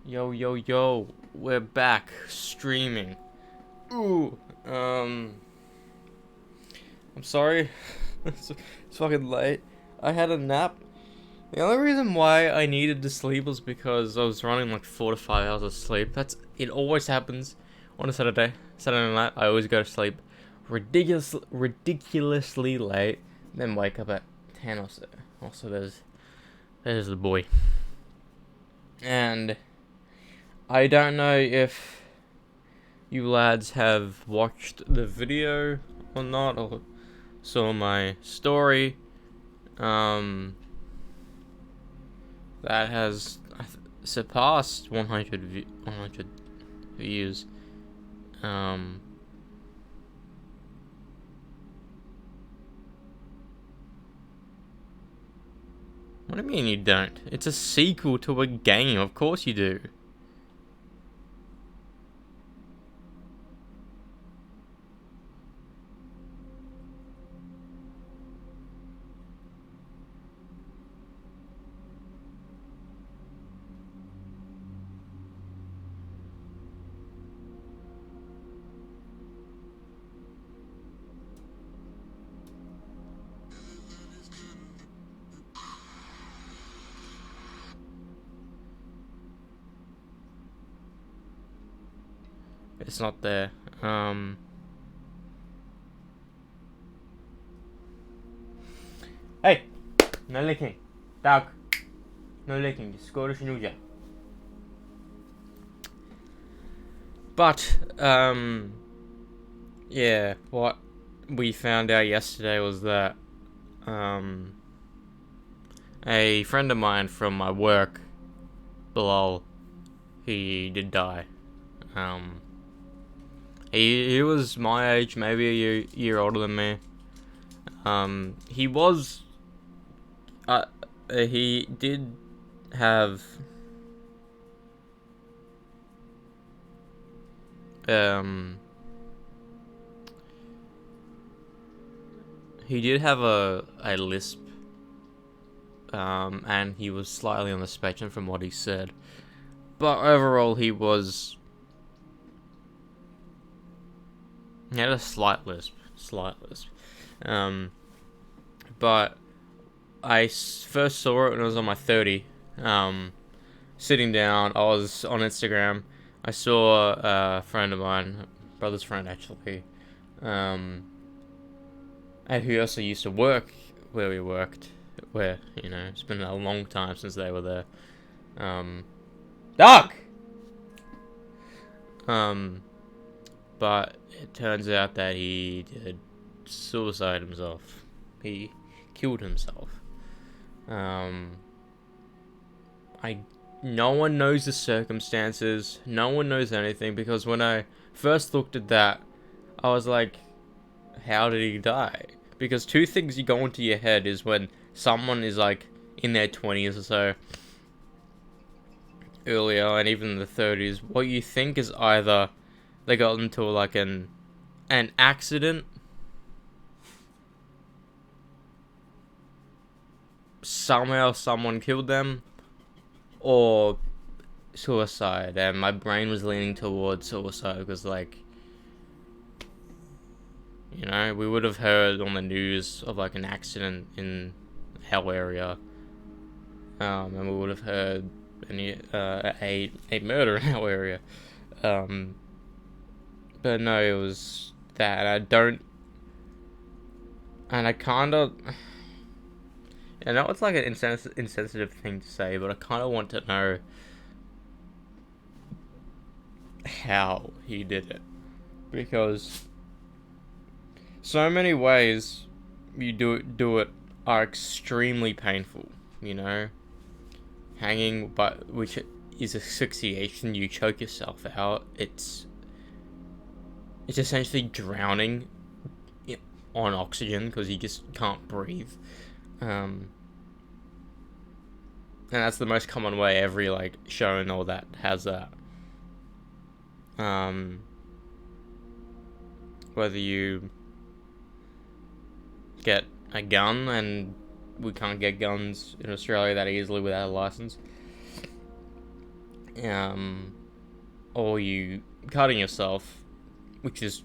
Yo, yo, yo, we're back streaming. Ooh, I'm sorry. it's fucking late. I had a nap. The only reason why I needed to sleep was because I was running like 4 to 5 hours of sleep. It always happens on a Saturday night. I always go to sleep ridiculously late, then wake up at 10 or so. Also, there's the boy. And I don't know if you lads have watched the video or not, or saw my story. That has surpassed 100 views. What do you mean you don't? It's a sequel to a game, of course you do. It's not there. Hey! No licking. Dog. No licking. Just go to Shinuja. But, yeah, what we found out yesterday was that, a friend of mine from my work, Bilal, he did die. He was my age, maybe a year older than me. He was, he did have, he did have a lisp, and he was slightly on the spectrum from what he said. But overall, he had a slight lisp. But I first saw it when I was on my 30. Sitting down, I was on Instagram. I saw a friend of mine, brother's friend actually, and who also used to work where we worked, where, it's been a long time since they were there. Dog! But it turns out that he did suicide himself. He killed himself. No one knows the circumstances. No one knows anything, because when I first looked at that, I was like, how did he die? Because two things you go into your head is when someone is like in their 20s or so, earlier, and even in the 30s, what you think is either they got into like an accident, somehow someone killed them, or suicide. And my brain was leaning towards suicide because, like, we would have heard on the news of like an accident in Hell area, and we would have heard a murder in Hell area. But no, it was that. And I kind of, I know it's like an insensitive thing to say, but I kind of want to know how he did it, because so many ways you do it are extremely painful. Hanging, but which is asphyxiation. You choke yourself out. It's essentially drowning on oxygen because you just can't breathe. And that's the most common way. Every like show and all that has that. Whether you get a gun, and we can't get guns in Australia that easily without a license. um, or you cutting yourself, which is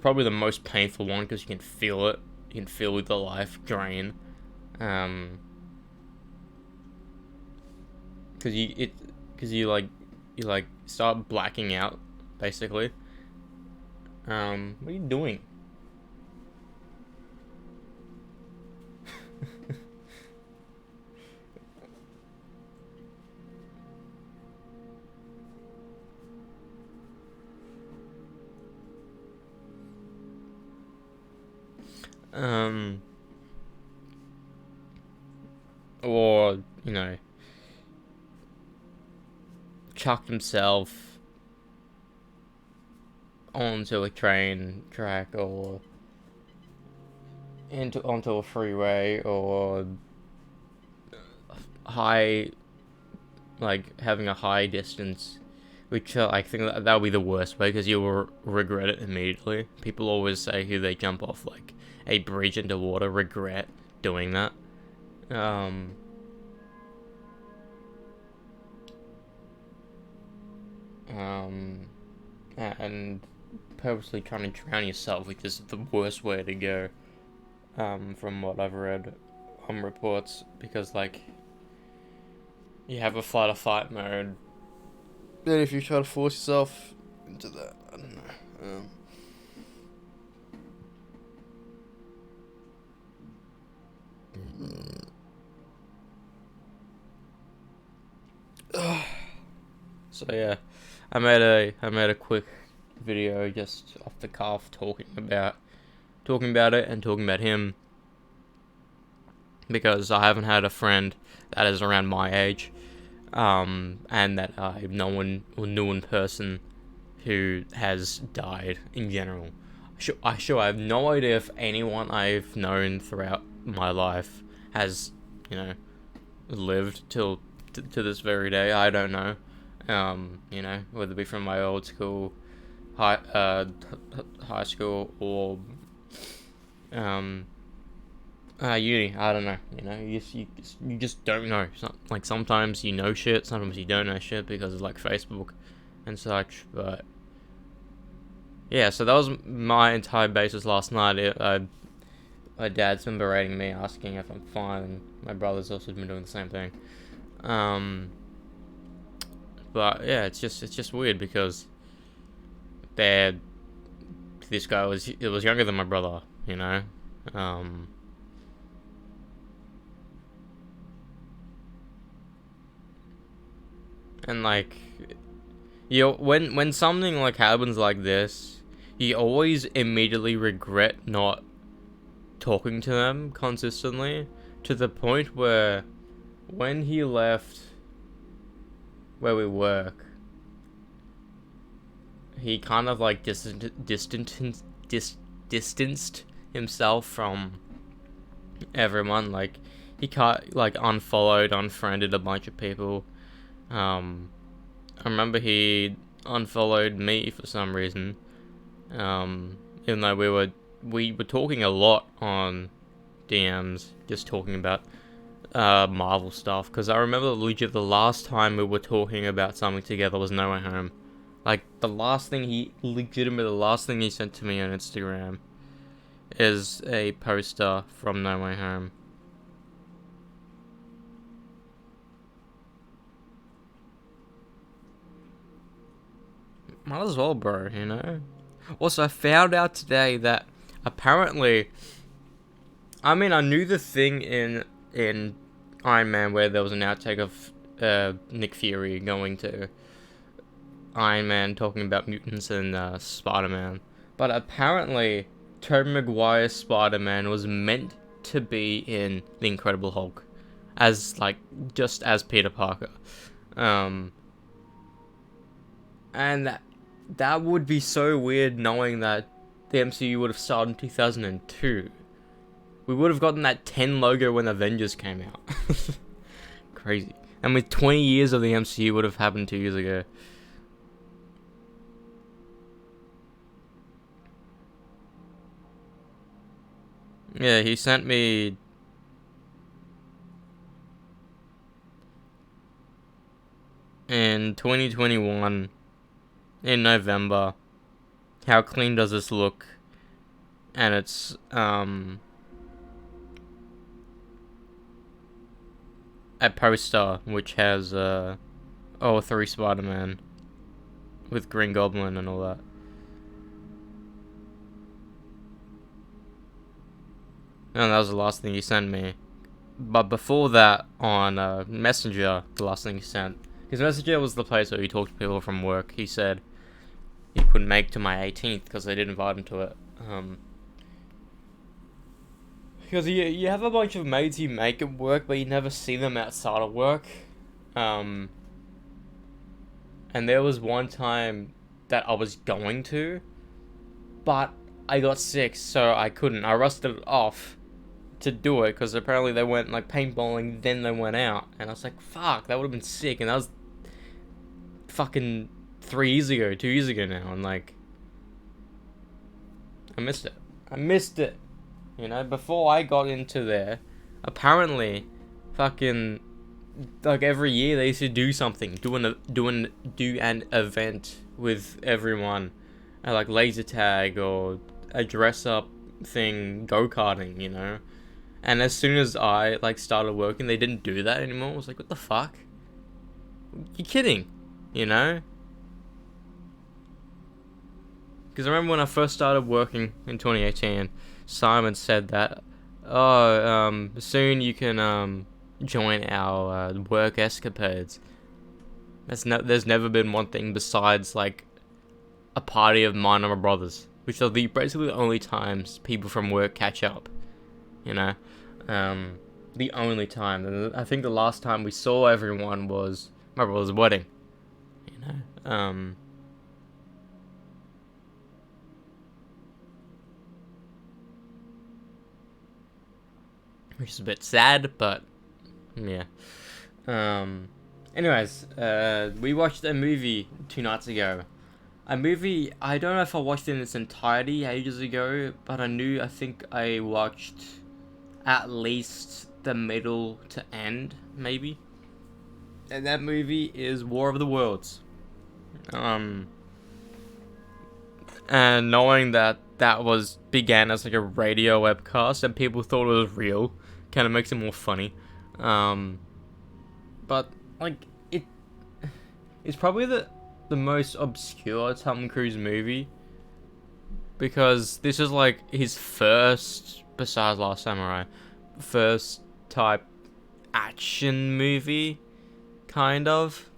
probably the most painful one because you can feel it. You can feel the life drain. Um, because you like start blacking out, basically. What are you doing? um, or chucked himself onto a train track or onto a freeway or high, like having a high distance, which I think that would be the worst way because you'll regret it immediately. People always say who they jump off like a bridge into water regret doing that. Um, um, and purposely trying to drown yourself, which is the worst way to go. From what I've read on reports, because like you have a flight or fight mode. Then if you try to force yourself into that, I don't know. So yeah, I made a quick video just off the cuff talking about it and talking about him because I haven't had a friend that is around my age, and that I've known or knew in person who has died in general. I have no idea if anyone I've known throughout my life has, lived to this very day. I don't know. Whether it be from my old school, high school or uni. I don't know. You just don't know. Like sometimes you know shit, sometimes you don't know shit because of like Facebook and such. But yeah, so that was my entire basis last night. My dad's been berating me, asking if I'm fine, and my brother's also been doing the same thing. But yeah, it's just weird because this guy was younger than my brother, and like when something like happens like this, you always immediately regret not talking to them consistently, to the point where when he left where we work, he kind of like distanced himself from everyone. Like he unfollowed, unfriended a bunch of people. I remember he unfollowed me for some reason. Even though we were talking a lot on DMs, just talking about Marvel stuff. Because I remember legit the last time we were talking about something together was No Way Home. Like the last thing he sent to me on Instagram is a poster from No Way Home. Might as well, bro, Also, I found out today that apparently, I mean, I knew the thing in Iron Man where there was an outtake of Nick Fury going to Iron Man talking about mutants and Spider-Man, but apparently Tobey Maguire's Spider-Man was meant to be in The Incredible Hulk as just as Peter Parker. And that would be so weird knowing that the MCU would have started in 2002. We would have gotten that 10 logo when Avengers came out. Crazy. And with 20 years of the MCU would have happened 2 years ago. Yeah, he sent me... And in 2021, in November, how clean does this look? And it's, a poster which has, all three Spider-Man with Green Goblin and all that. And that was the last thing he sent me. But before that, on Messenger, the last thing he sent, because Messenger was the place where he talked to people from work. He said he couldn't make to my 18th because they didn't invite him to it. Because you have a bunch of mates you make at work, but you never see them outside of work. And there was one time that I was going to, but I got sick, so I couldn't. I rusted it off to do it, because apparently they went, like, paintballing, then they went out. And I was like, fuck, that would have been sick. And that was fucking 2 years ago now. And, like, I missed it. You know, before I got into there, apparently, fucking, like, every year they used to do something, do an event with everyone, like laser tag or a dress up thing, go-karting, you know. And as soon as I, like, started working, they didn't do that anymore. I was like, what the fuck? You kidding? You know? Because I remember when I first started working in 2018, Simon said that, soon you can, join our, work escapades. There's never been one thing besides, like, a party of mine and my brothers, which are basically the only times people from work catch up, you know? The only time. And I think the last time we saw everyone was my brother's wedding, you know? Which is a bit sad, but yeah. Anyways, we watched a movie 2 nights ago. A movie, I don't know if I watched it in its entirety ages ago, but I think I watched at least the middle to end, maybe. And that movie is War of the Worlds. And knowing that began as like a radio webcast and people thought it was real, kind of makes it more funny. But like it's probably the most obscure Tom Cruise movie, because this is like his first, besides Last Samurai, first type action movie, kind of.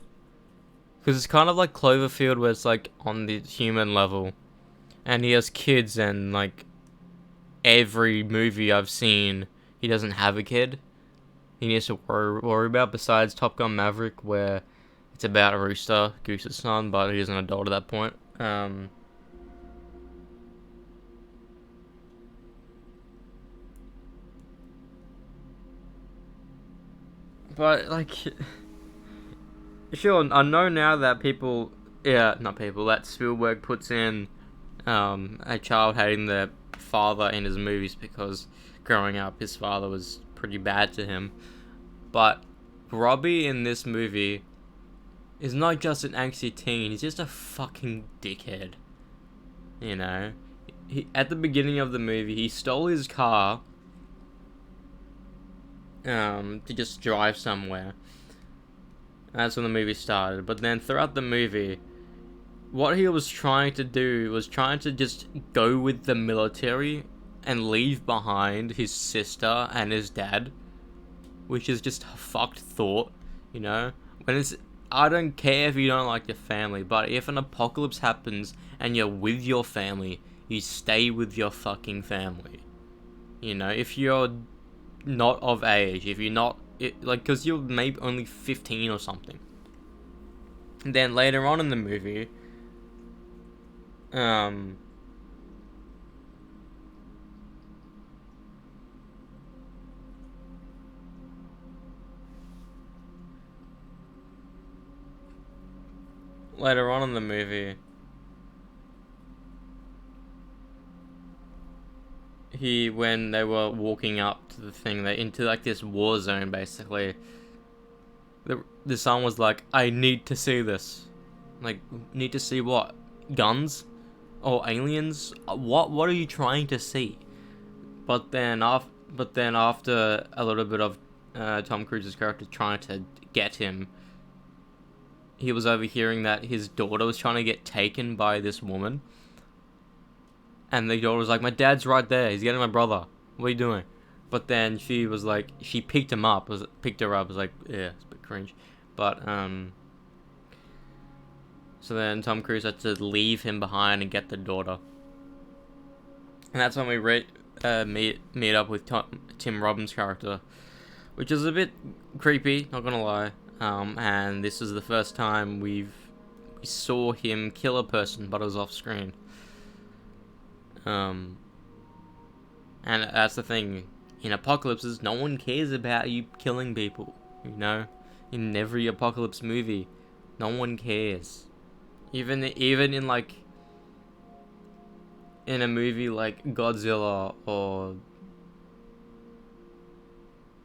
Because it's kind of like Cloverfield, where it's like on the human level. And he has kids, and like every movie I've seen, he doesn't have a kid he needs to worry about, besides Top Gun Maverick, where it's about a rooster, Goose's son, but he's an adult at that point. But like, sure, I know now that that Spielberg puts in a child hating their father in his movies, because growing up his father was pretty bad to him. But Robbie in this movie is not just an angsty teen, he's just a fucking dickhead. You know? At the beginning of the movie, he stole his car to just drive somewhere. That's when the movie started. But then throughout the movie, what he was trying to do was trying to just go with the military and leave behind his sister and his dad, which is just a fucked thought, you know? I don't care if you don't like your family, but if an apocalypse happens and you're with your family, you stay with your fucking family. You know, if you're not of age, if you're not, because you're maybe only 15 or something. And then later on in the movie, when they were walking up to the thing, they into like this war zone basically, The son was like, I need to see this. Like, need to see what? Guns? Or aliens? What are you trying to see? But then after a little bit of Tom Cruise's character trying to get him, he was overhearing that his daughter was trying to get taken by this woman. And the daughter was like, my dad's right there. He's getting my brother. What are you doing? But then she was like, she picked her up. Was like, yeah, it's a bit cringe. But, so then Tom Cruise had to leave him behind and get the daughter. And that's when we meet up with Tim Robbins' character, which is a bit creepy, not gonna lie. And this is the first time we saw him kill a person, but it was off screen. And that's the thing. In apocalypses, no one cares about you killing people. You know, in every apocalypse movie, no one cares. Even in like in a movie like Godzilla or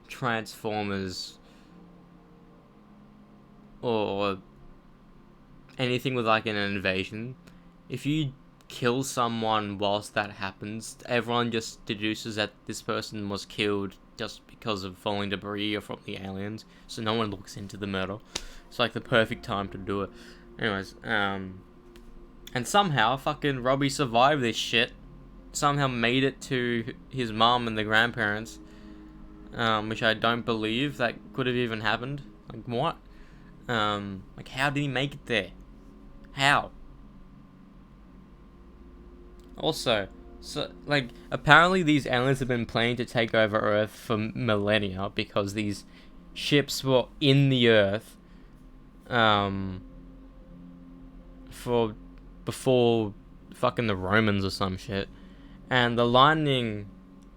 Transformers or anything with like an invasion, if you kill someone whilst that happens, everyone just deduces that this person was killed just because of falling debris or from the aliens, so no one looks into the murder. It's like the perfect time to do it. Anyways, and somehow fucking Robbie survived this shit. Somehow made it to his mom and the grandparents, which I don't believe that could have even happened. Like, what? Like, how did he make it there? How? Also, so, like, apparently these aliens have been planning to take over Earth for millennia because these ships were in the Earth, for before fucking the Romans or some shit. And the Lightning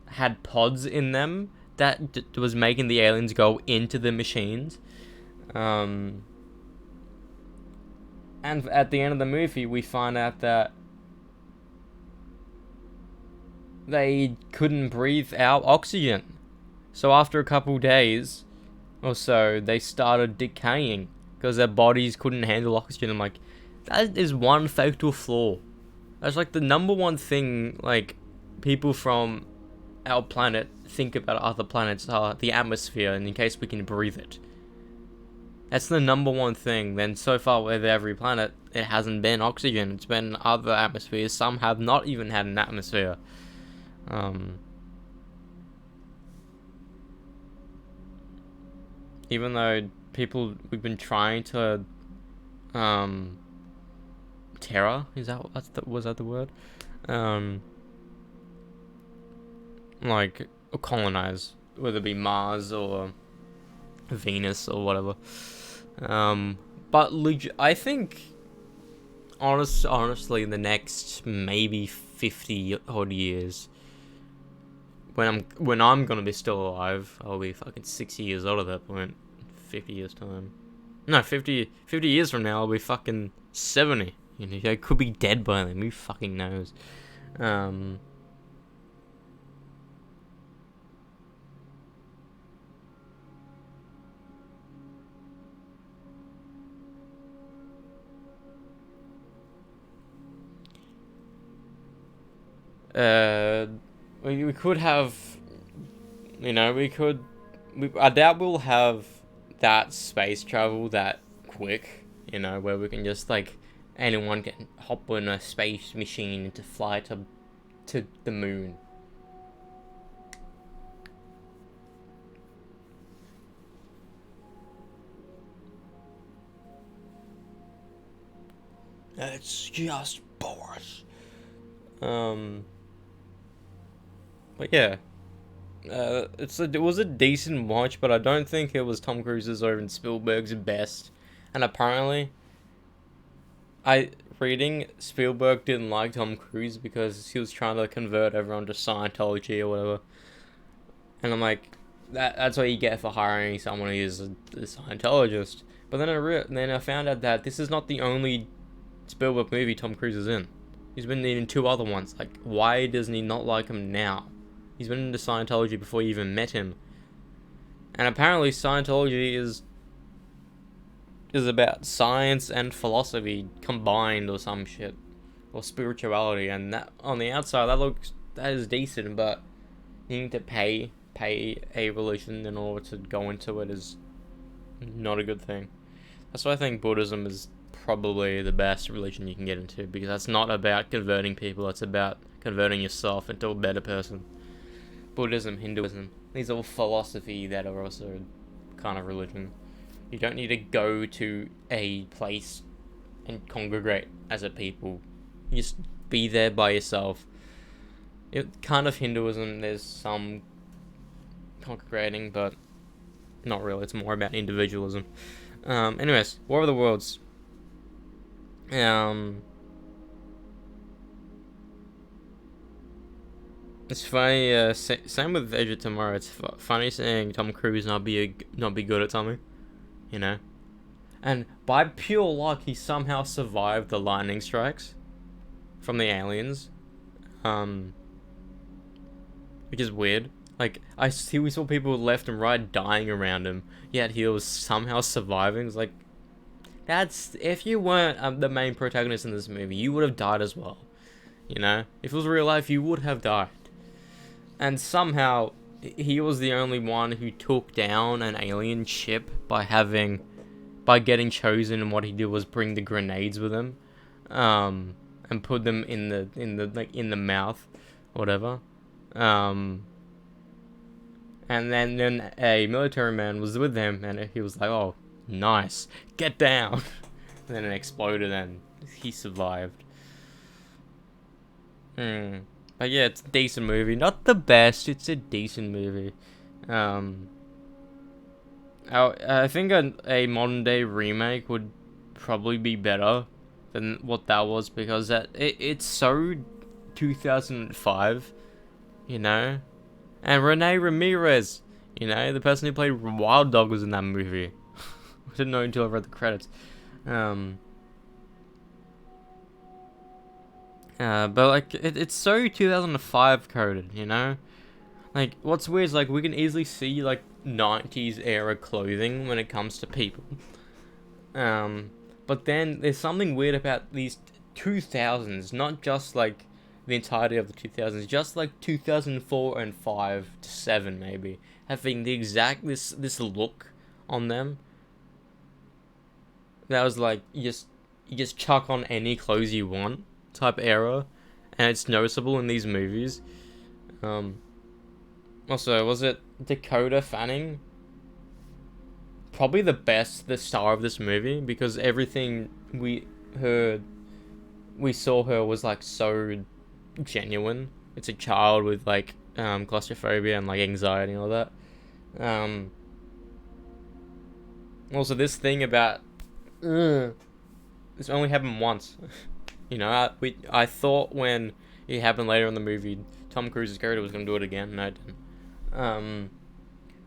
had pods in them that was making the aliens go into the machines. And at the end of the movie, we find out that they couldn't breathe out oxygen. So after a couple days or so, they started decaying because their bodies couldn't handle oxygen. I'm like, that is one fatal flaw. That's like the number one thing, like, people from our planet think about other planets are the atmosphere, and in case we can breathe it. That's the number one thing. Then so far with every planet, it hasn't been oxygen. It's been other atmospheres. Some have not even had an atmosphere. Even though we've been trying to, terror, was that the word? Like, colonize, whether it be Mars or Venus or whatever. But I think, honestly, in the next maybe 50 odd years, when I'm gonna be still alive, I'll be fucking 60 years old at that point. 50 years time. No, 50 years from now, I'll be fucking 70. You know, I could be dead by then. Who fucking knows? We could have, you know, I doubt we'll have that space travel that quick, you know, where we can just, like, anyone can hop on a space machine to fly to the moon. It's just Boris. But yeah, it was a decent watch, but I don't think it was Tom Cruise's or even Spielberg's best. And apparently, reading Spielberg didn't like Tom Cruise because he was trying to convert everyone to Scientology or whatever. And I'm like, that's what you get for hiring someone who is a Scientologist. But then I found out that this is not the only Spielberg movie Tom Cruise is in. He's been in 2 other ones. Like, why doesn't he not like him now? He's been into Scientology before you even met him. And apparently Scientology is is about science and philosophy combined or some shit, or spirituality, and that on the outside that is decent, but needing to pay a religion in order to go into it is not a good thing. That's why I think Buddhism is probably the best religion you can get into, because that's not about converting people, it's about converting yourself into a better person. Buddhism, Hinduism, these are all philosophy that are also kind of religion. You don't need to go to a place and congregate as a people. You just be there by yourself. It kind of Hinduism, there's some congregating, but not really. It's more about individualism. Anyways, War of the Worlds. It's funny. Same with Edge of Tomorrow. It's funny seeing Tom Cruise not be good at something, you know. And by pure luck, he somehow survived the lightning strikes from the aliens, which is weird. Like we saw people left and right dying around him, yet he was somehow surviving. It's like, that's, if you weren't the main protagonist in this movie, you would have died as well. You know, if it was real life, you would have died. And somehow he was the only one who took down an alien ship by getting chosen, and what he did was bring the grenades with him, and put them in the mouth, whatever. And then a military man was with him, and he was like, "Oh, nice, get down." And then it exploded, and he survived. But yeah, it's a decent movie. Not the best, it's a decent movie. I think a modern day remake would probably be better than what that was, because it's so 2005, you know? And Rene Ramirez, you know, the person who played Wild Dog, was in that movie. I didn't know until I read the credits. But like, it's so 2005 coded, you know? Like, what's weird is, like, we can easily see, like, 90s era clothing when it comes to people. But then there's something weird about these 2000s, not just, like, the entirety of the 2000s, just, like, 2004 and 5 to 7, maybe, having the exact, this look on them. That was, like, you just chuck on any clothes you want type era, and it's noticeable in these movies. Also, was it Dakota Fanning? Probably the star of this movie, because everything we saw her was, like, so genuine. It's a child with, like, claustrophobia and, like, anxiety and all that. Also, this thing about this only happened once. You know, I thought when it happened later in the movie, Tom Cruise's character was gonna do it again. No, it didn't.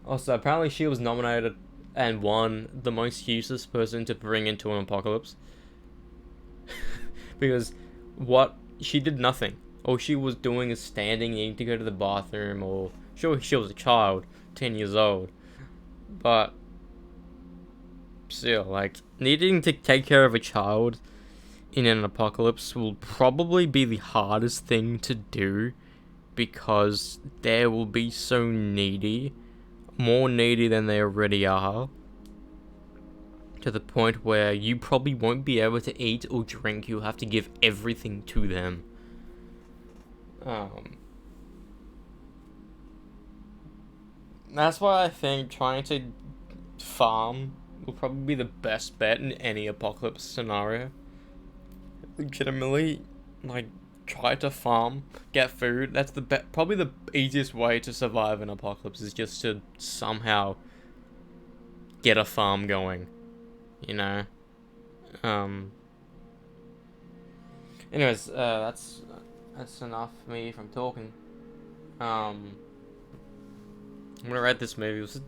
Also, apparently she was nominated and won the most useless person to bring into an apocalypse. Because she did nothing. All she was doing is standing, needing to go to the bathroom, or sure, she was a child, 10 years old. But still, like, needing to take care of a child in an apocalypse will probably be the hardest thing to do, because there will be so needy, more needy than they already are, to the point where you probably won't be able to eat or drink. You'll have to give everything to them. That's why I think trying to farm will probably be the best bet in any apocalypse scenario. Legitimately, like, try to farm, get food. That's probably the easiest way to survive an apocalypse, is just to somehow get a farm going, you know. Anyways, that's enough for me from talking. I'm gonna rate this movie. It was a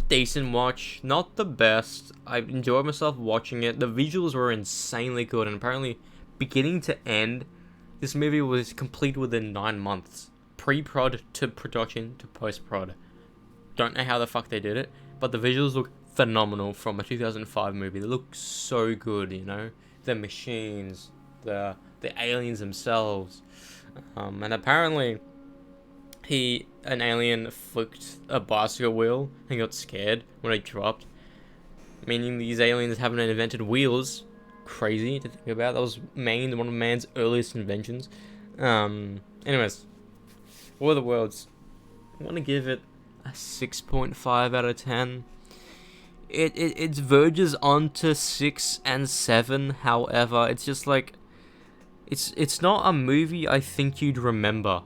decent watch, not the best. I enjoyed myself watching it. The visuals were insanely good, and apparently, beginning to end, this movie was complete within 9 months. Pre-prod to production to post-prod. Don't know how the fuck they did it, but the visuals look phenomenal from a 2005 movie. They look so good, you know, the machines, the aliens themselves, and apparently an alien flicked a bicycle wheel and got scared when it dropped, meaning these aliens haven't invented wheels. Crazy to think about. That was one of man's earliest inventions. Anyways, War of the Worlds, I want to give it a 6.5 out of 10. It verges onto 6 and 7. However, it's just like it's not a movie I think you'd remember.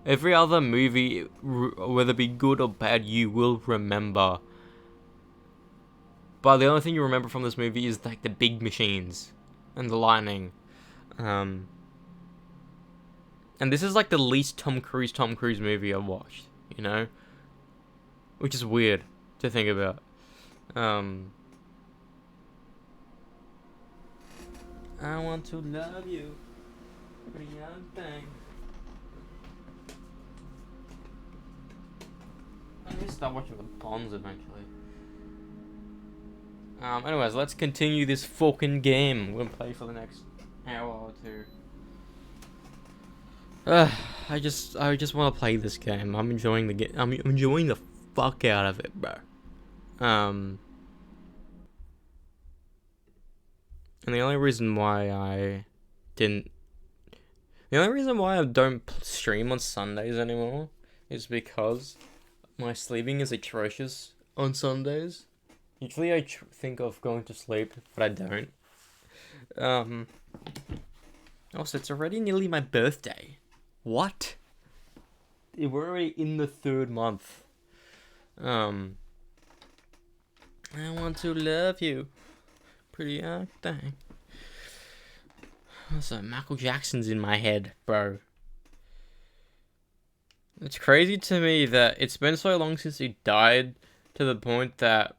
Every other movie, whether it be good or bad, you will remember. But the only thing you remember from this movie is like the big machines and the lightning. And this is like the least Tom Cruise movie I've watched, you know? Which is weird to think about. I want to love you, pretty young thing. I'm gonna start watching the Bonds eventually. Anyways, let's continue this fucking game. We're gonna play for the next hour or two. I just want to play this game. I'm enjoying the game. I'm enjoying the fuck out of it, bro. And the only reason why I don't stream on Sundays anymore is because my sleeping is atrocious on Sundays. Usually I think of going to sleep, but I don't. Also, it's already nearly my birthday. What? We're already in the 3rd month. I want to love you, pretty young thing. Also, Michael Jackson's in my head, bro. It's crazy to me that it's been so long since he died, to the point that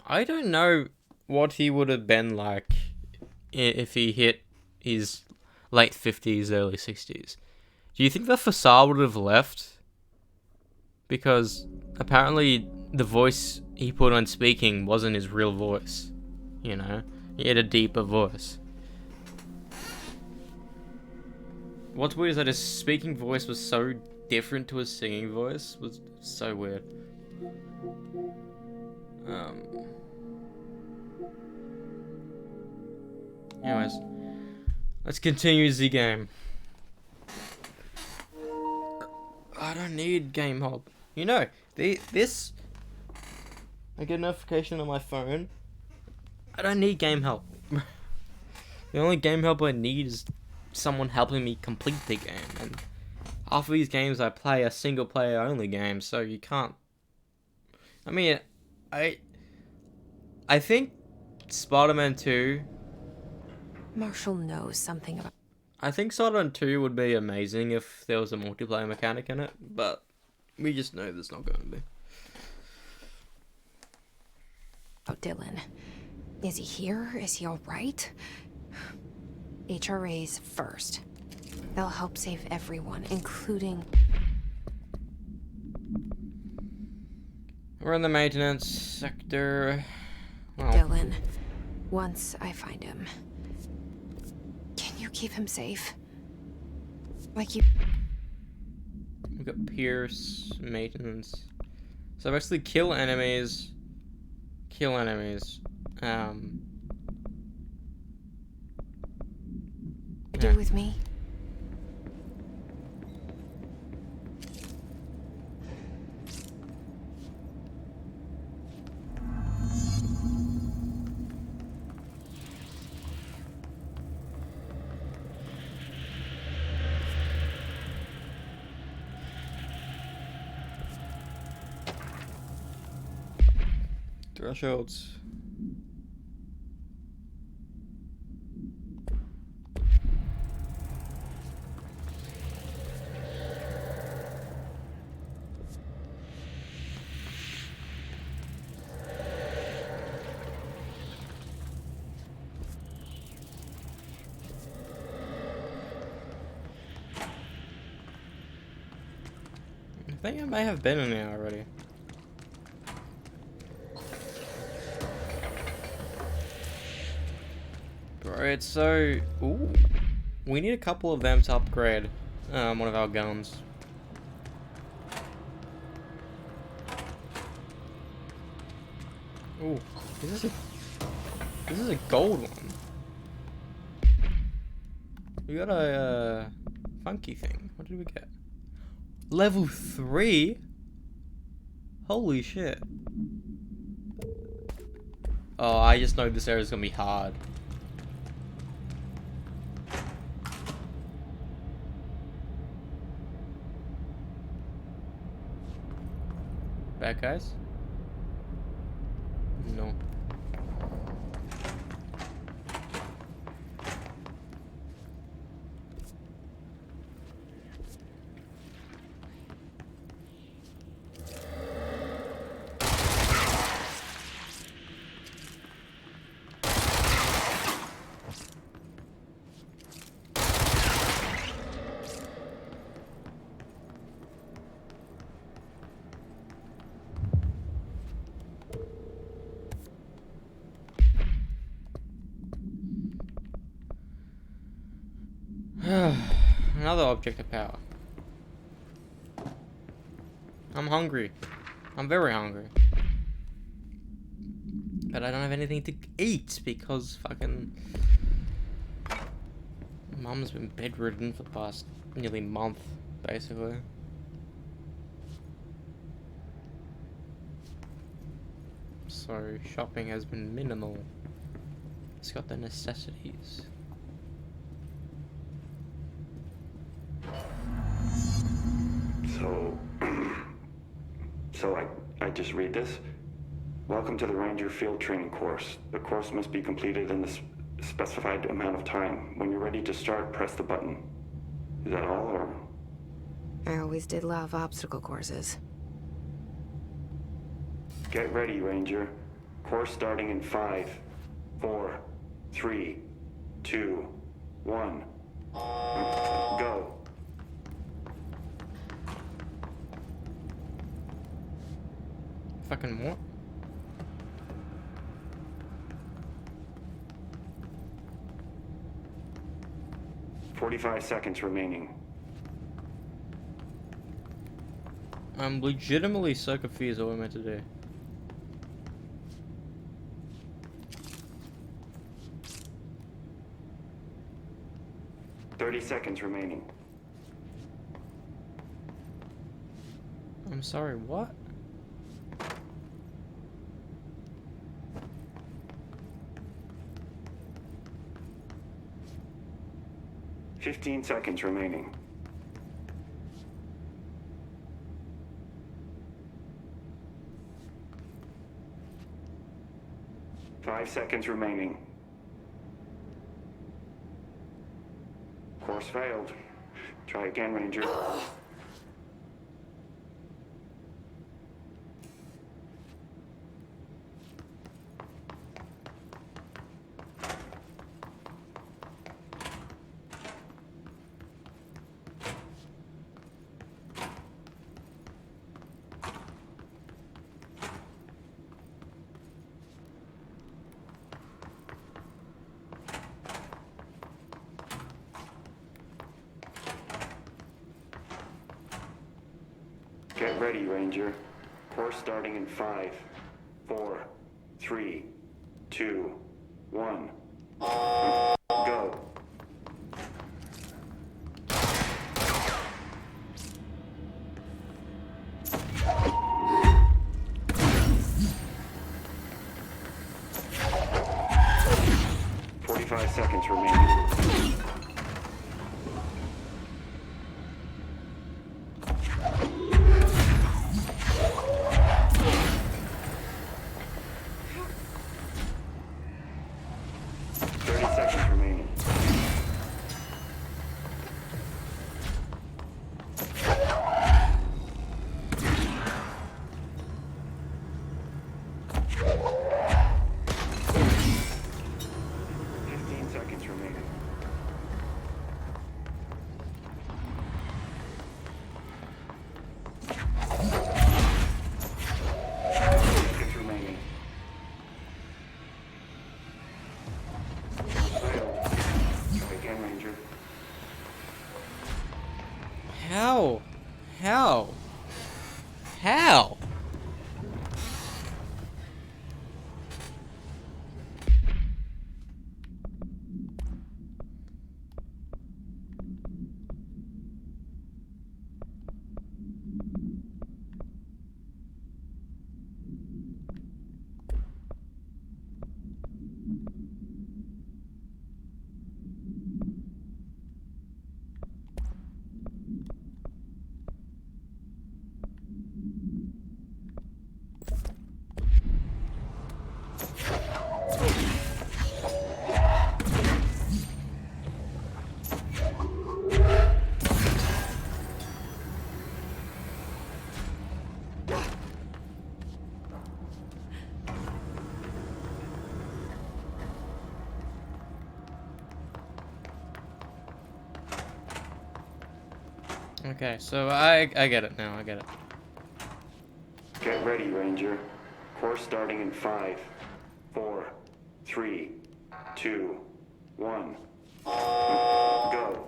I don't know what he would have been like if he hit his late 50s, early 60s. Do you think the facade would have left? Because apparently the voice he put on speaking wasn't his real voice. You know? He had a deeper voice. What's weird is that his speaking voice was so different to his singing voice. It was so weird. Anyways, let's continue the game. I don't need Game Help. You know, this. I get a notification on my phone. I don't need Game Help. The only Game Help I need is someone helping me complete the game. And half of these games I play are single player only games, so you can't. I mean, I think Spider-Man 2. Marshall knows something about. I think Spider-Man 2 would be amazing if there was a multiplayer mechanic in it, but we just know there's not going to be. Oh, Dylan. Is he here? Is he alright? HRAs first. They'll help save everyone, including. We're in the maintenance sector. Well, Dylan. Once I find him. Can you keep him safe? Like you. we've got Pierce, maintenance. So basically kill enemies. Do with me? Thresholds. I think I may have been in there already. Alright, so... Ooh. We need a couple of them to upgrade one of our guns. Ooh. This is a gold one. We got a funky thing. What did we get? Level 3? Holy shit. Oh, I just know this area is gonna be hard. Bad guys? No. Another object of power. I'm hungry. I'm very hungry. But I don't have anything to eat because fucking Mum's been bedridden for the past nearly month, basically. So shopping has been minimal. It's got the necessities. So I just read this. Welcome to the Ranger Field Training course. The course must be completed in the specified amount of time. When you're ready to start, press the button. Is that all, or? I always did love obstacle courses. Get ready, Ranger. Course starting in 5, 4, 3, 2, 1. Go. Fucking what? "45 seconds remaining." I'm legitimately so confused what we're meant to do. "30 seconds remaining." I'm sorry, what? "15 seconds remaining." "5 seconds remaining." Course failed. Try again, Ranger. Get ready, Ranger. Course starting in 5, 4, 3, 2, 1. Go. "45 seconds remaining." Remaining. How? How? Okay, so I get it now. I get it. Get ready, Ranger. Course starting in 5, 4, 3, 2, 1. Go.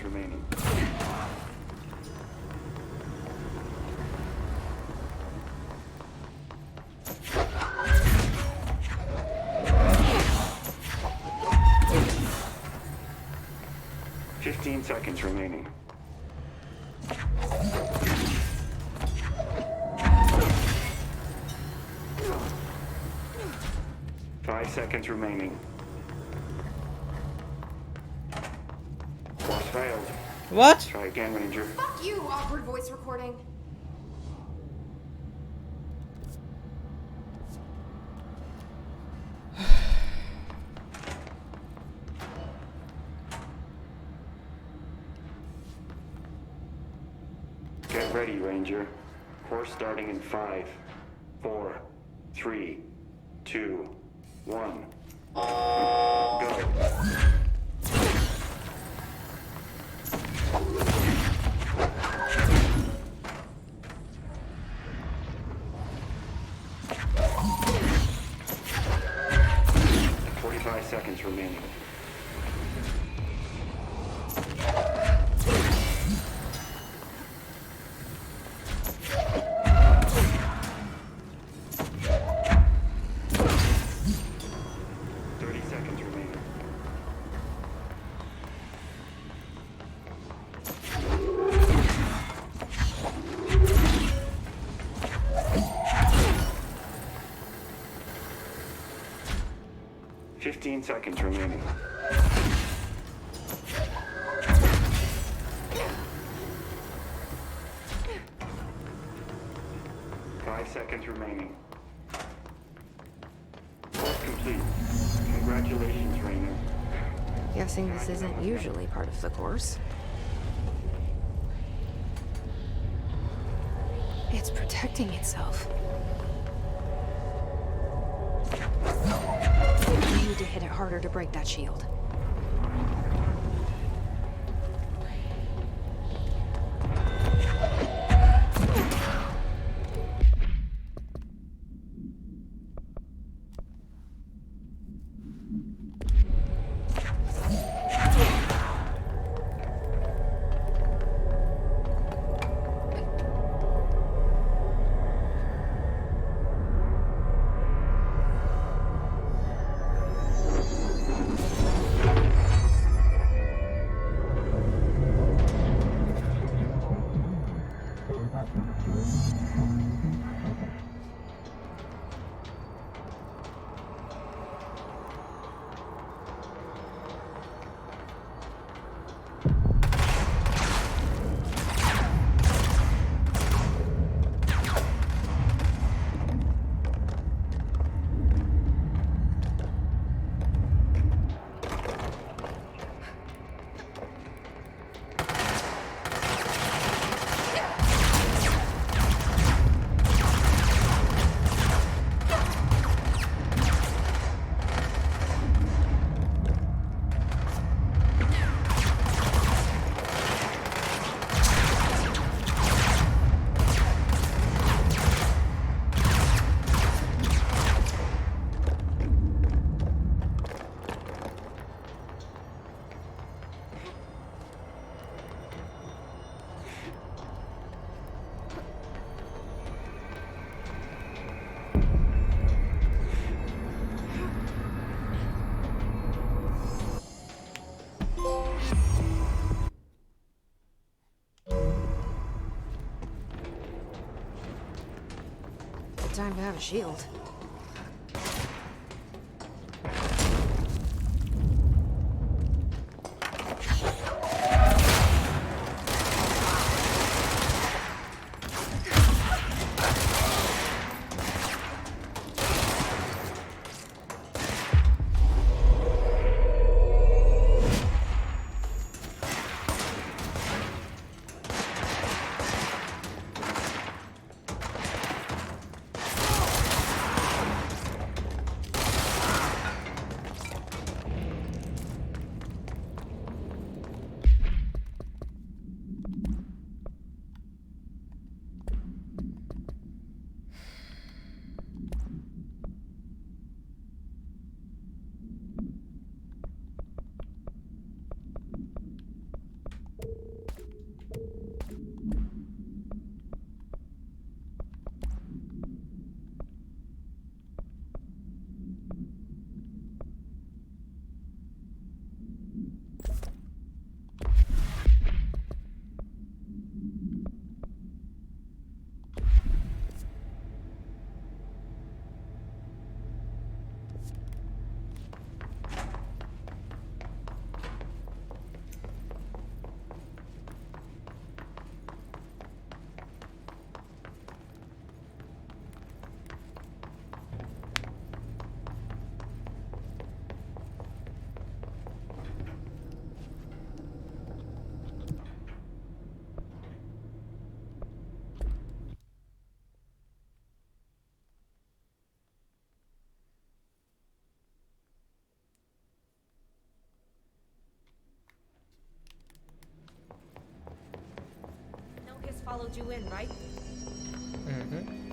Remaining. 15 seconds remaining. 5 seconds remaining. Course failed. What? Try again, Ranger. Fuck you, awkward voice recording. Get ready, Ranger. Course starting in 5, 4, 3, 2, 1. Go. 45 seconds remaining. 30 seconds remaining. 15 seconds remaining. 5 seconds remaining. Course complete. Congratulations, Rainer. Guessing this isn't usually part of the course. It's protecting itself. We need to hit it harder to break that shield. time to have a shield. Followed you in, right? Mm-hmm.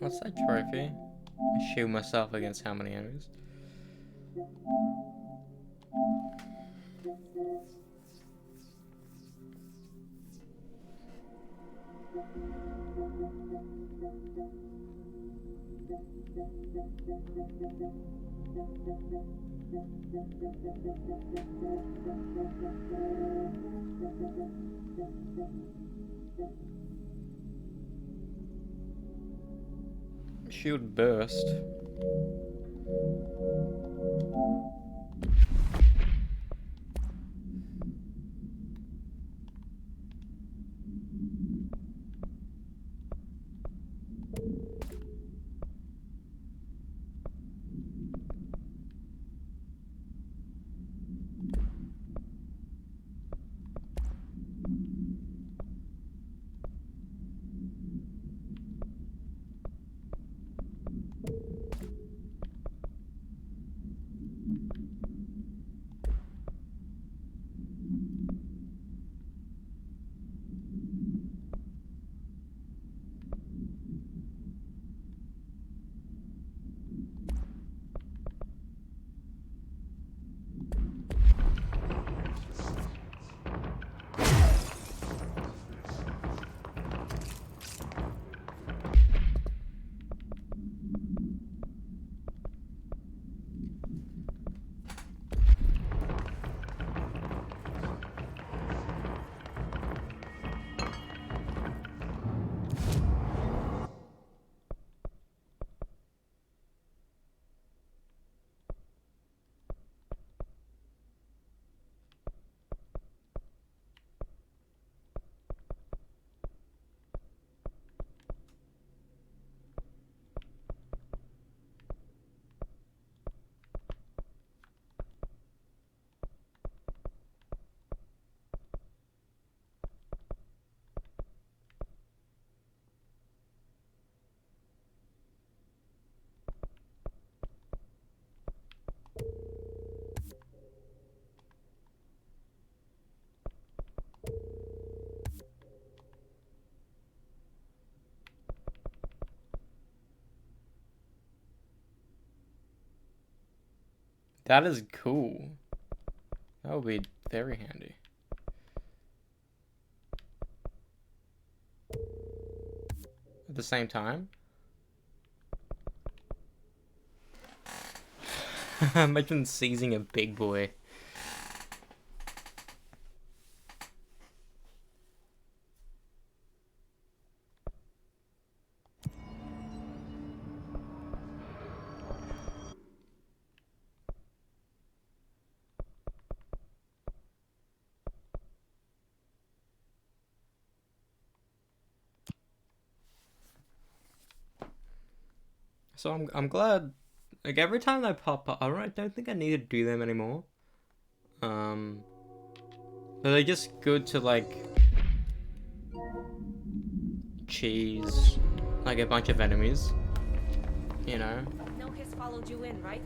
What's that trophy? I shield myself against how many enemies? Shield burst. That is cool. That would be very handy. At the same time? Imagine seizing a big boy. So I'm glad. Like every time they pop up, don't think I need to do them anymore. But they're just good to like cheese like a bunch of enemies. You know. No his followed you in, right?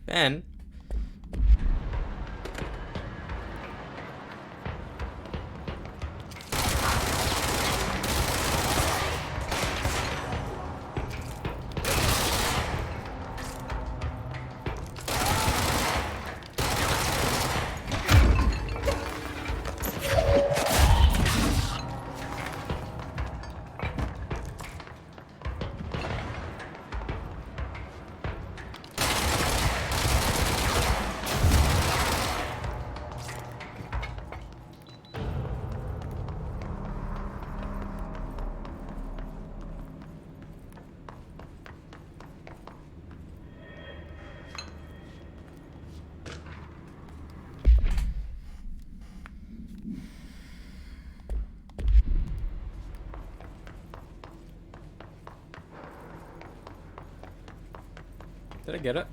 Ben. Did I get it?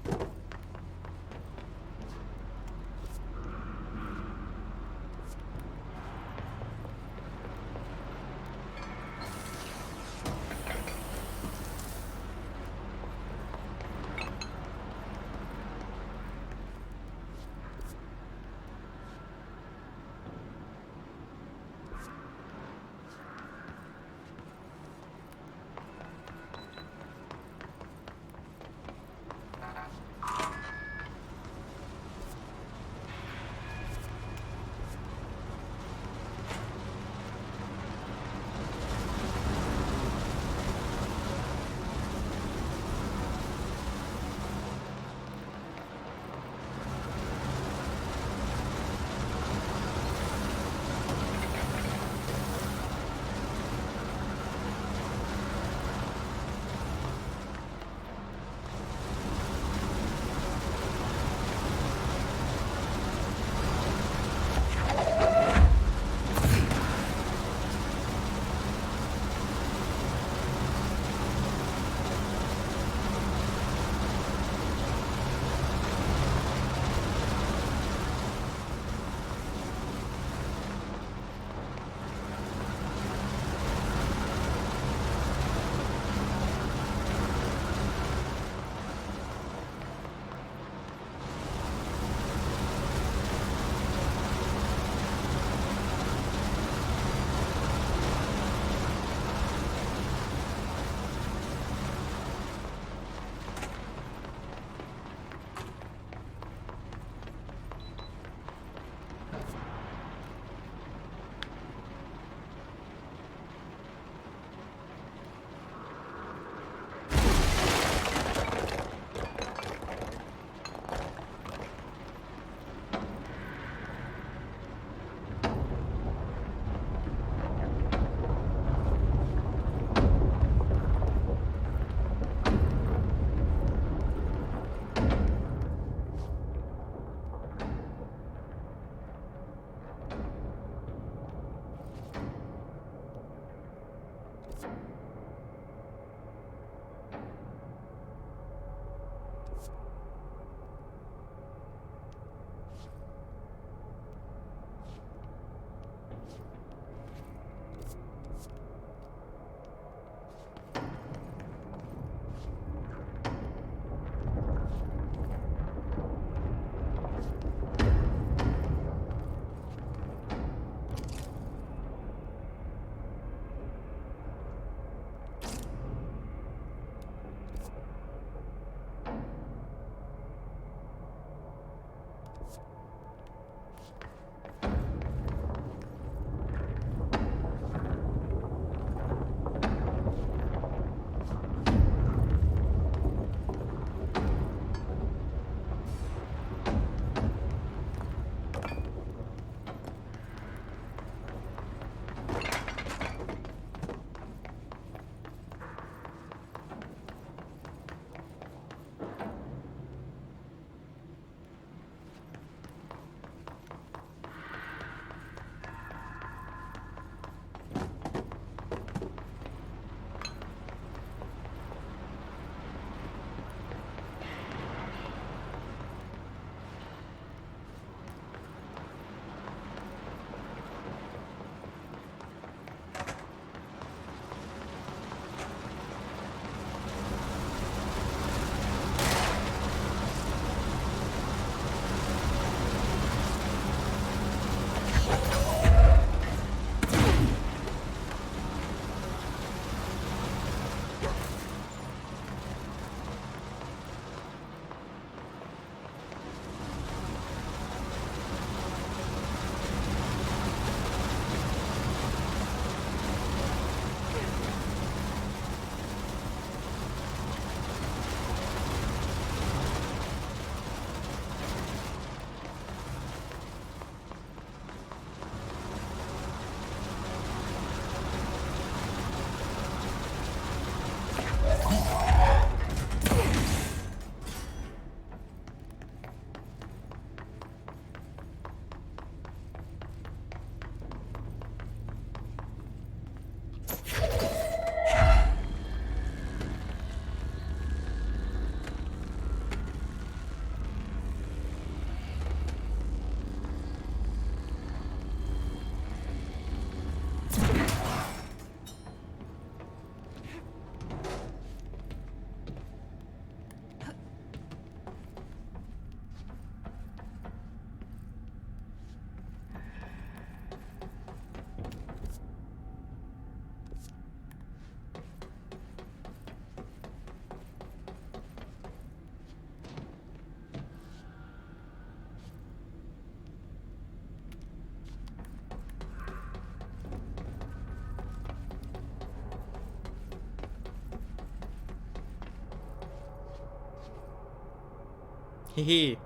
Hee.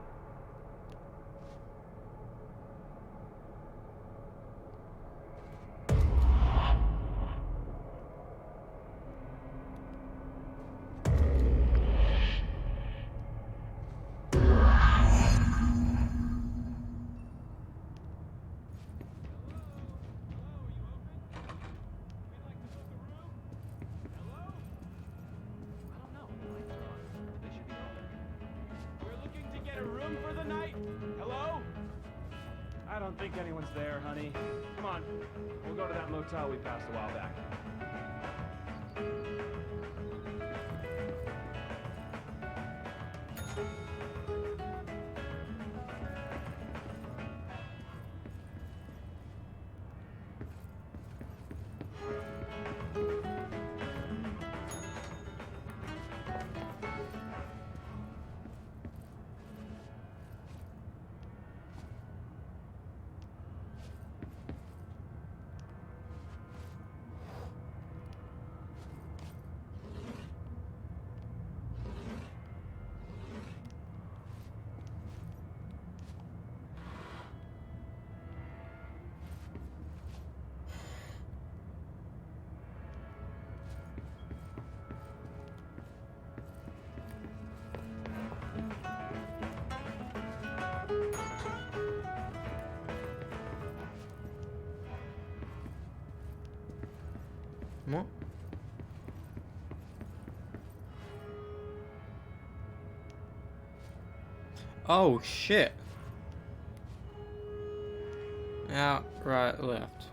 We're looking to get a room for the night. Hello? I don't think anyone's there, honey. Come on. We'll go to that motel we passed a while back. What? Oh shit. Out, right, left.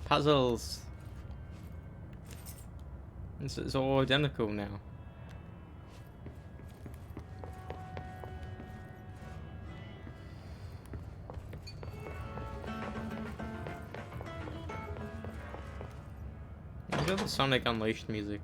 Puzzles. It's all identical now. Look at the Sonic Unleashed music.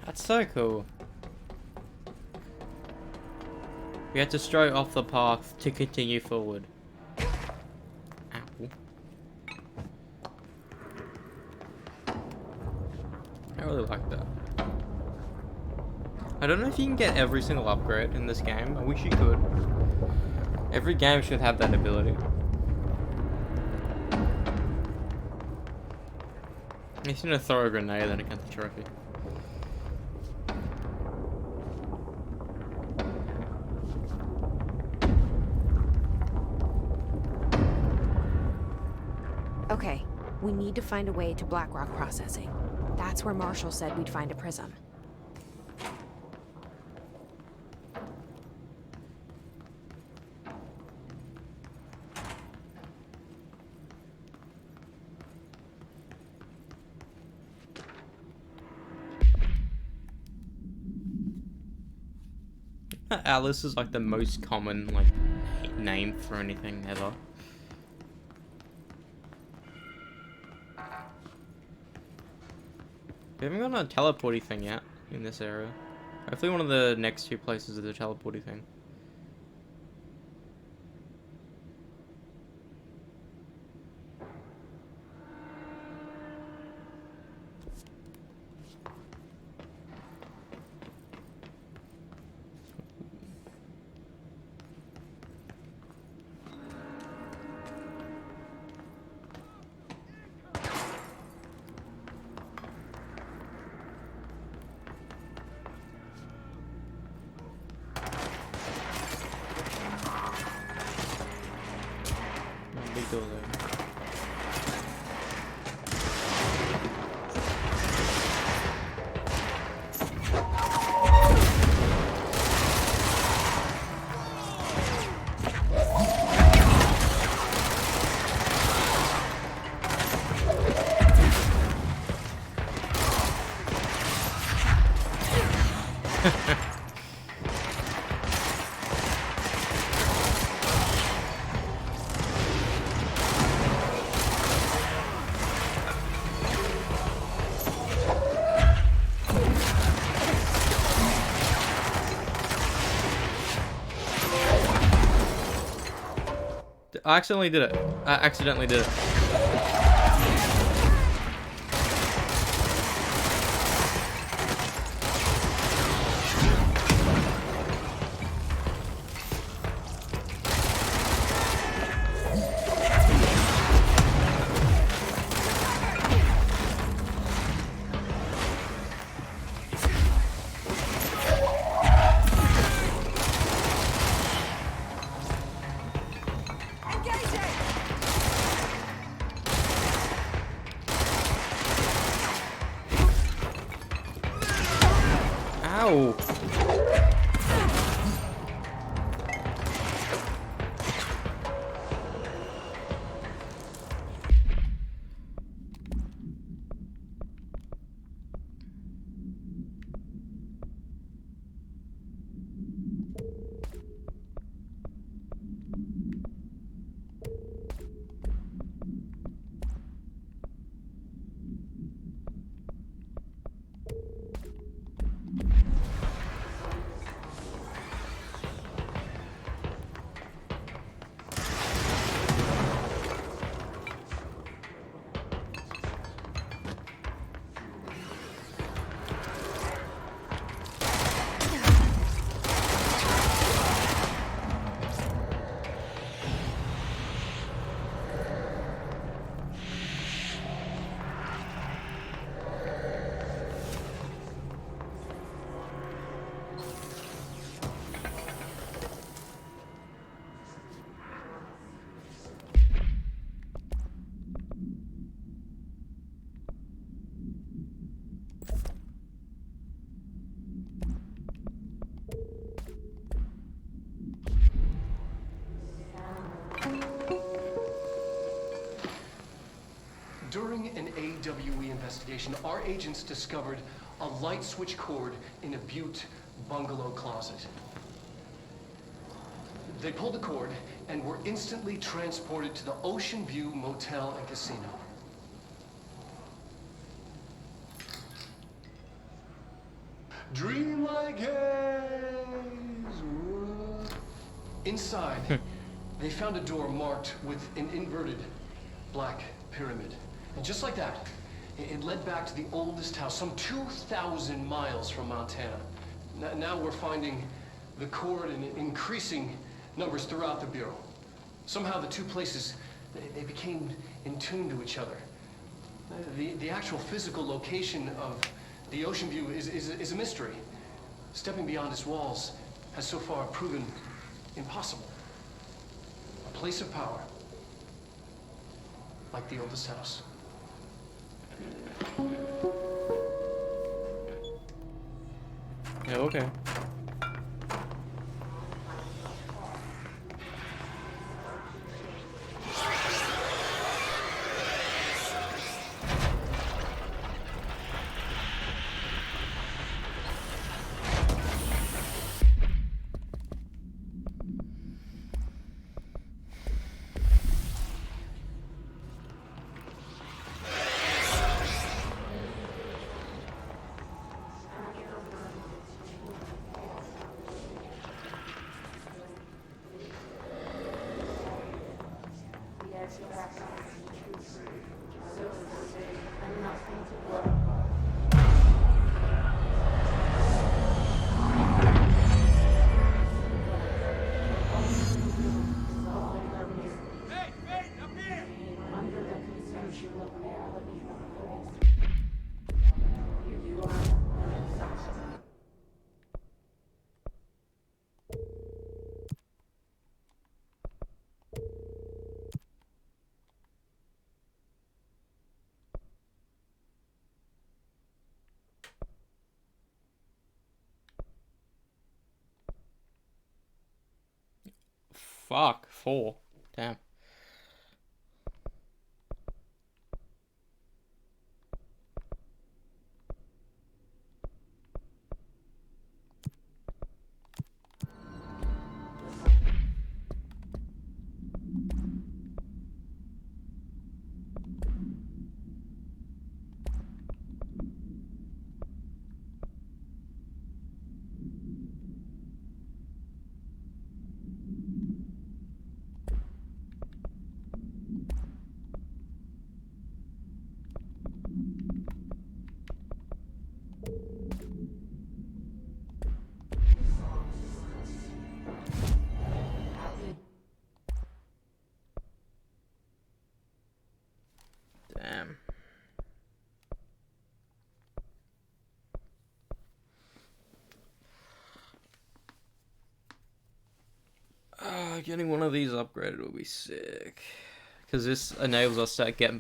That's so cool. We had to stray off the path to continue forward. Ow. I really like that. I don't know if you can get every single upgrade in this game. I wish you could. Every game should have that ability. He's gonna throw a grenade then against the trophy. Okay, we need to find a way to Blackrock Processing. That's where Marshall said we'd find a prism. Alice is like the most common name for anything ever. We haven't got a teleporty thing yet in this area. Hopefully one of the next two places is a teleporty thing. Big door there. I accidentally did it. I accidentally did it. Ow. During an AWE investigation, our agents discovered a light switch cord in a Butte bungalow closet. They pulled the cord and were instantly transported to the Ocean View Motel and Casino. Dream like haze. Inside, they found a door marked with an inverted black pyramid. And just like that, it led back to the oldest house, some 2,000 miles from Montana. Now we're finding the cord in increasing numbers throughout the Bureau. Somehow the two places, they became in tune to each other. The actual physical location of the Ocean View is a mystery. Stepping beyond its walls has so far proven impossible. A place of power, like the oldest house. Yeah, okay. Fuck, 4. Damn. Getting one of these upgraded will be sick. Because this enables us to get...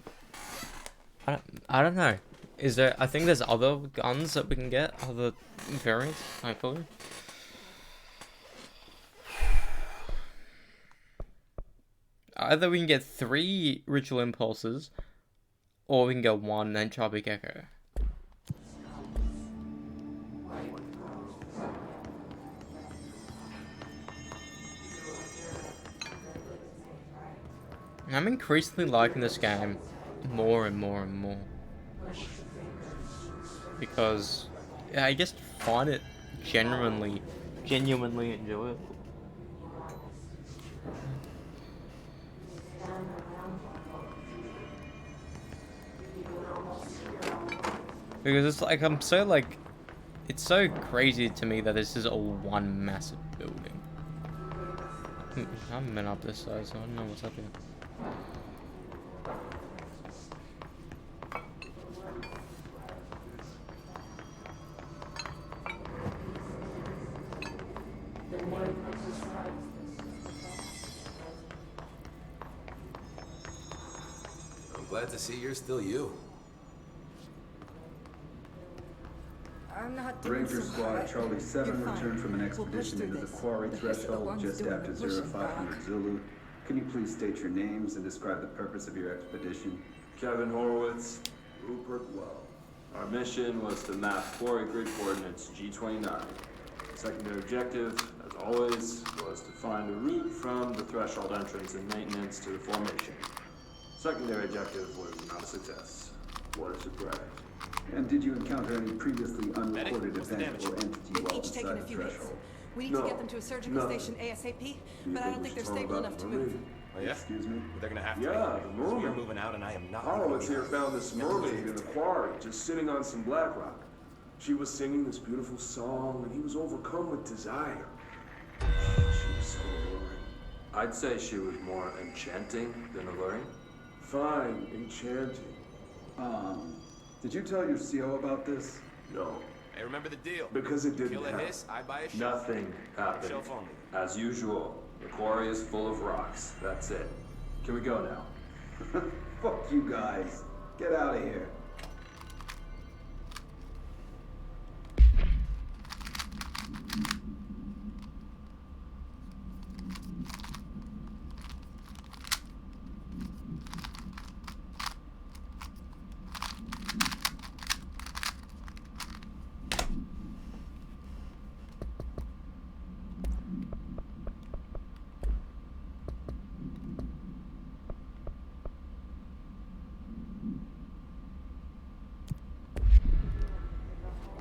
I don't know. Is there... I think there's other guns that we can get. Other variants, hopefully. Either we can get 3 Ritual Impulses, or we can get 1 Entropic Echo. I'm increasingly liking this game more and more and more. Because I just find it genuinely enjoyable. Because it's like, I'm so like, it's so crazy to me that this is all one massive building. I haven't been up this side, so I don't know what's up here. I'm glad to see you're still you. I'm not doing Ranger so Squad hard. Charlie 7 You're fine. returned from an We'll push expedition through into the this. quarry The rest of the threshold ones just doing after the pushing 0500 back. Zulu. Can you please state your names and describe the purpose of your expedition? Kevin Horowitz, Rupert Well. Our mission was to map quarry grid coordinates G29. Secondary objective, as always, was to find a route from the threshold entrance and maintenance to the formation. Secondary objective was not a success. What a surprise. And did you encounter any previously unrecorded what's the event damage? or entity They've while each taken inside a the few hits. threshold? We need No, to get them to a surgical nothing. station ASAP, Do you but I don't we think they're should stable talk enough to about move. Oh, yeah? Excuse me? They're gonna have to. Yeah, the Because mermaid. we're moving out and I am not. Horowitz leaving. here found this mermaid in the quarry, just sitting on some black rock. She was singing this beautiful song, and he was overcome with desire. She was so alluring. I'd say she was more enchanting than alluring. Fine, enchanting. Did you tell your CO about this? No, Hey, remember the deal. because it didn't Kill a happen. hiss, I buy a shelf. Nothing happened. Shelf only. As usual, the quarry is full of rocks. That's it. Can we go now? Fuck you guys. Get out of here.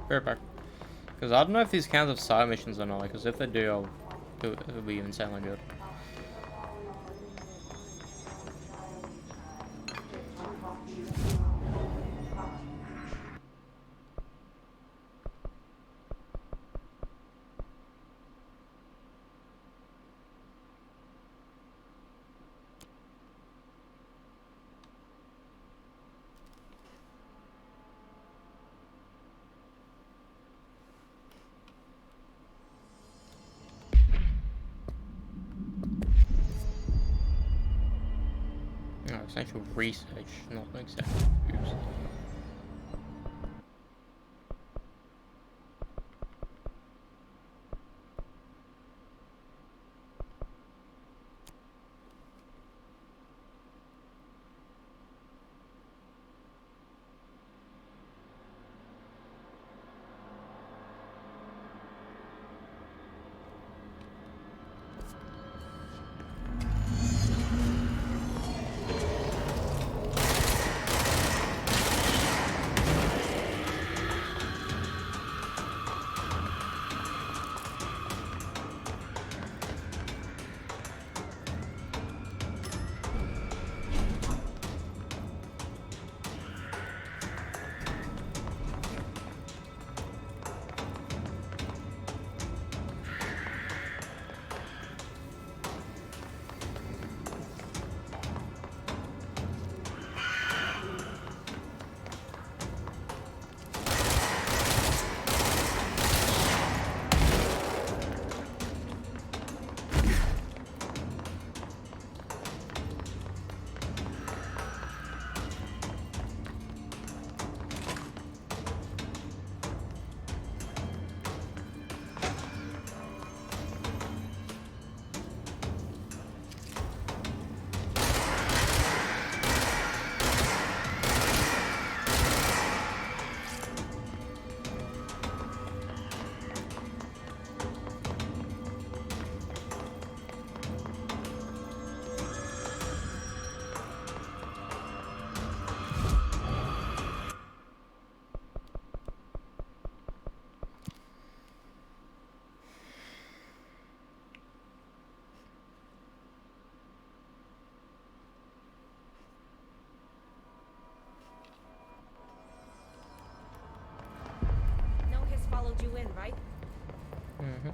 Right back. Because I don't know if these count as side missions or not. Because if they do, it'll be insanely good. No, essential research, not exactly. Oops. right? Mm-hmm.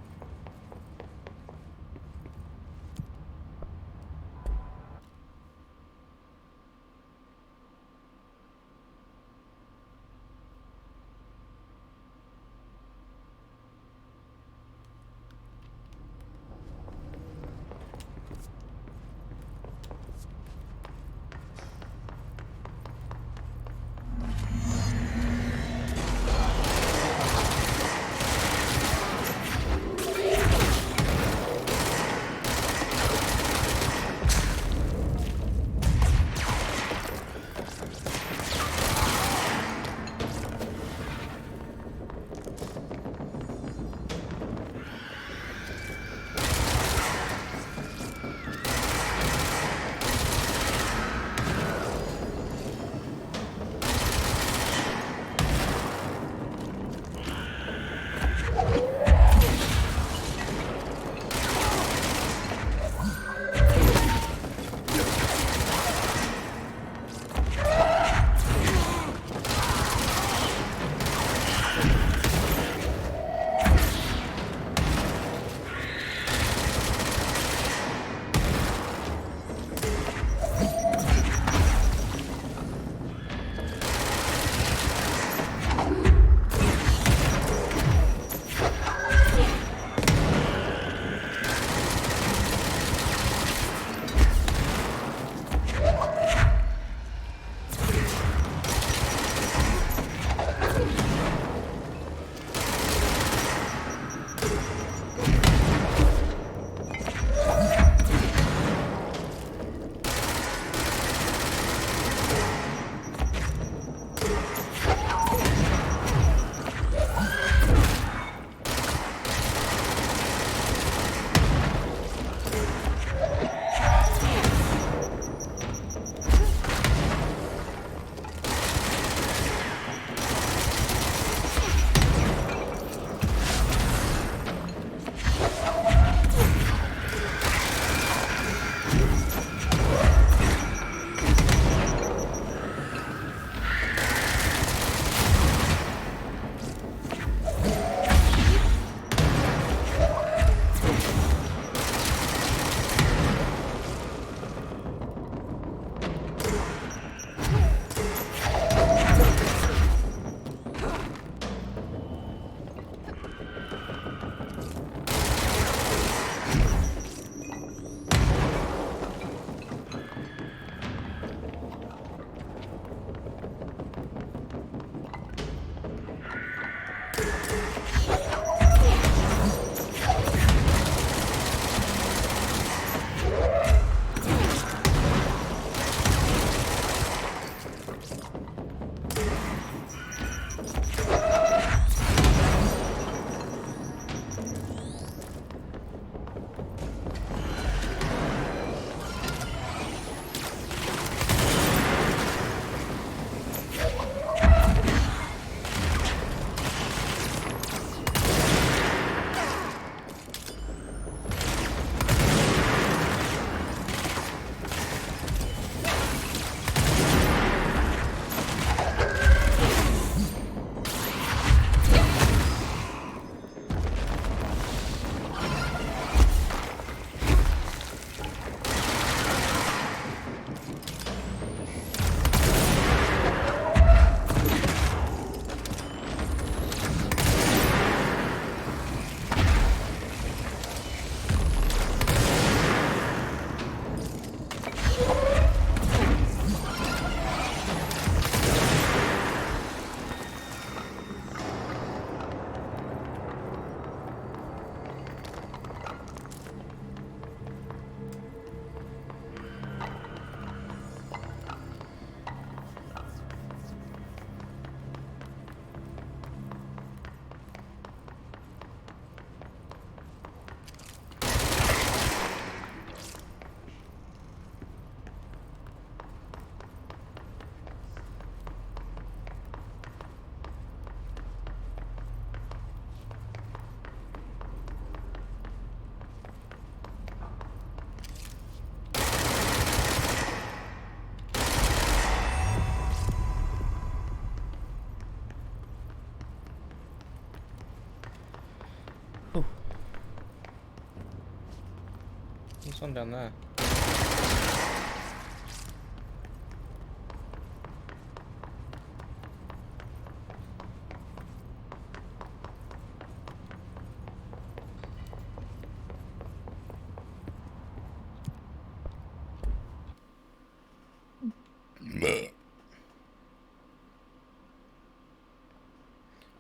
There's one down there.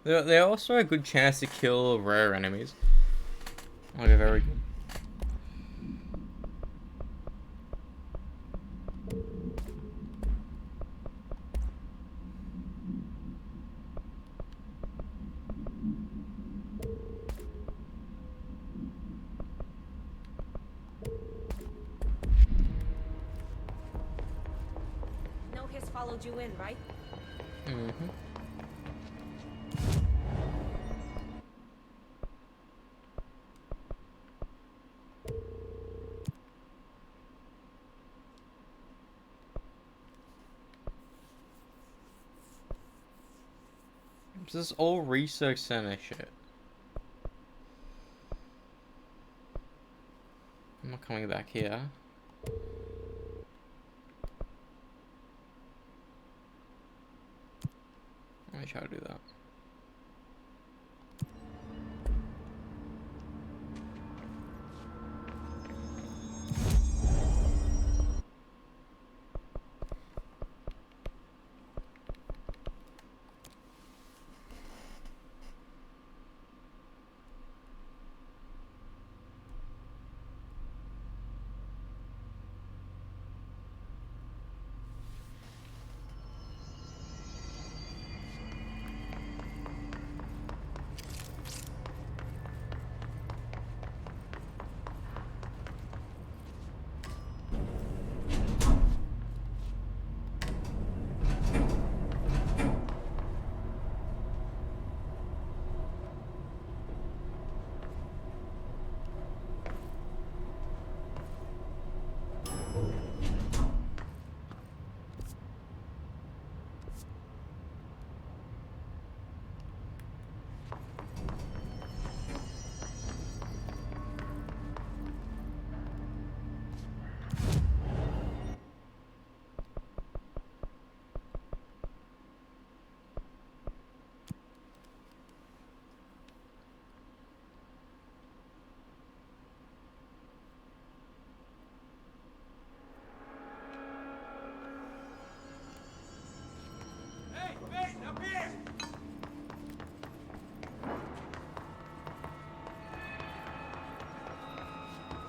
They're also a good chance to kill rare enemies. Like a very good. No Hiss followed you in, right? Mm-hmm. This is all research center shit. I'm not coming back here. Let me try to do that.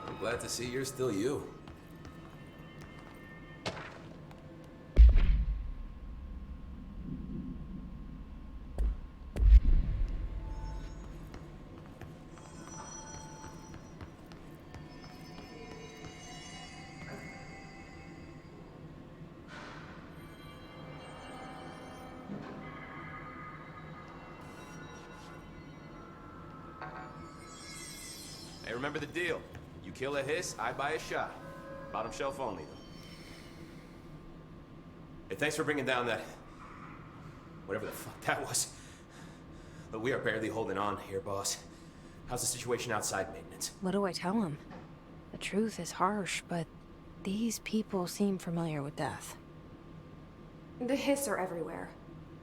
I'm glad to see you're still you. Hey, remember the deal. You kill a Hiss, I buy a shot. Bottom shelf only, though. Hey, thanks for bringing down that... whatever the fuck that was. But we are barely holding on here, boss. How's the situation outside maintenance? What do I tell him? The truth is harsh, but these people seem familiar with death. The Hiss are everywhere.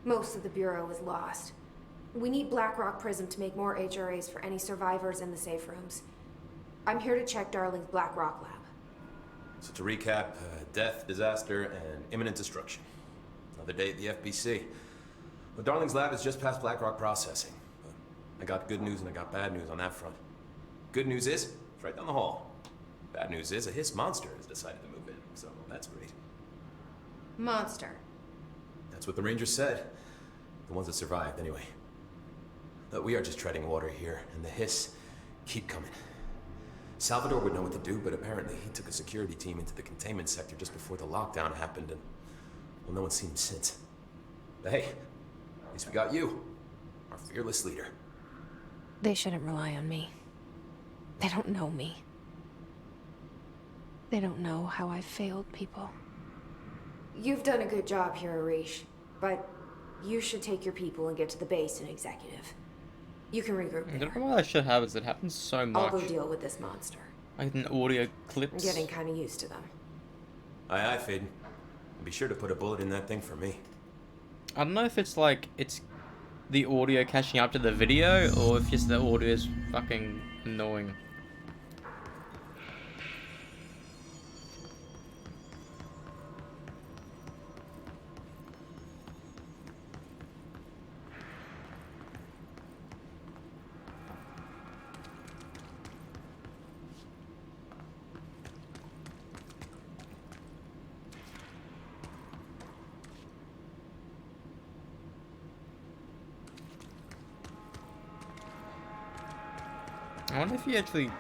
Most of the Bureau is lost. We need Blackrock Prism to make more HRAs for any survivors in the safe rooms. I'm here to check Darling's Blackrock lab. So to recap, death, disaster, and imminent destruction. Another day at the FBC. Well, Darling's lab is just past Blackrock processing. But I got good news and I got bad news on that front. Good news is, it's right down the hall. Bad news is, a Hiss monster has decided to move in, so that's great. Monster. That's what the Rangers said. The ones that survived, anyway. But we are just treading water here, and the Hiss keep coming. Salvador would know what to do, but apparently he took a security team into the containment sector just before the lockdown happened, and, well, no one's seen him since. But hey, at least we got you, our fearless leader. They shouldn't rely on me. They don't know me. They don't know how I've failed people. You've done a good job here, Arish, but you should take your people and get to the base and executive. You can regroup I there. don't know why that shit happens. It happens so I'll much. go deal with this monster. Like an audio I'm clips. getting kind of used to them. Aye, aye, Faden. Be sure to put a bullet in that thing for me. I don't know if it's like it's the audio catching up to the video or if just the audio is fucking annoying. I wonder if you actually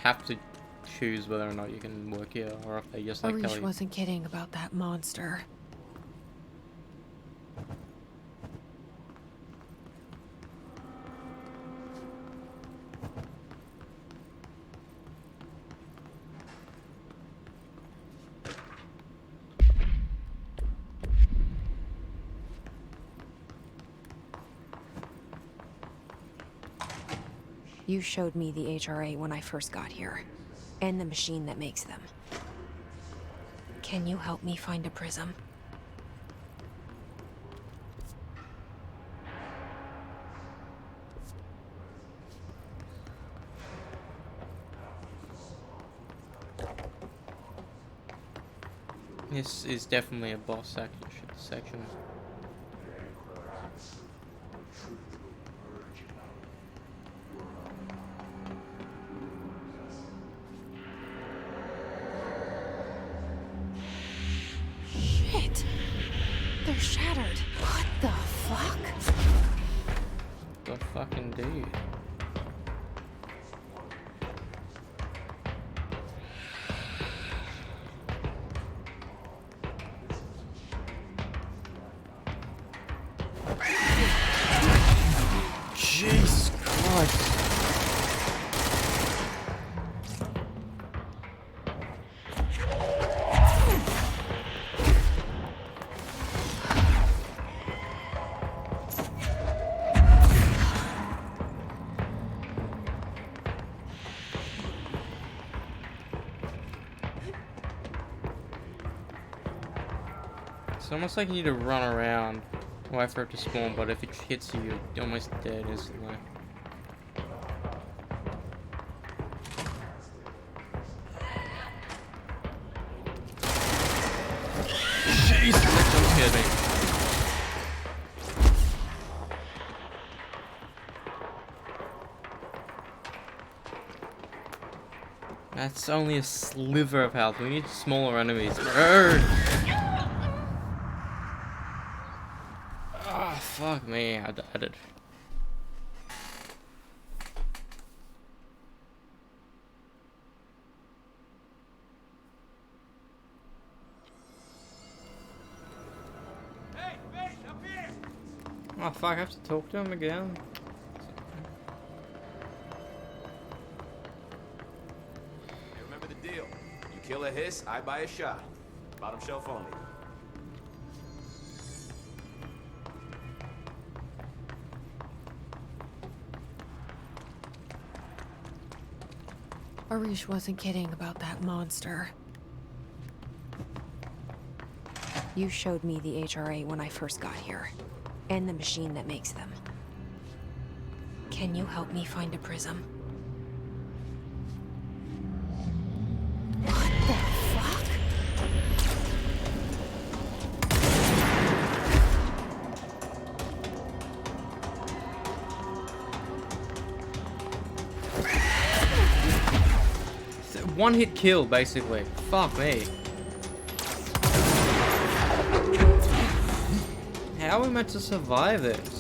have to choose whether or not you can work here, or if they just like tell Arish you. wasn't kidding about that monster. You showed me the HRA when I first got here, and the machine that makes them. Can you help me find a prism? This is definitely a boss section. Shit! They're shattered. What the fuck? The fucking dude. Jesus Christ. It's almost like you need to run around, wait for it to spawn, but if it hits you, you're almost dead instantly. Jesus, that jump scared me. That's only a sliver of health. We need smaller enemies. Ah, fuck me, I died. Hey, wait, up here! Oh fuck, I have to talk to him again. Hey, remember the deal. You kill a hiss, I buy a shot. Bottom shelf only. Arish wasn't kidding about that monster. You showed me the HRA when I first got here, and the machine that makes them. Can you help me find a prism? What the fuck? One hit kill, basically. Fuck me. How are we meant to survive this?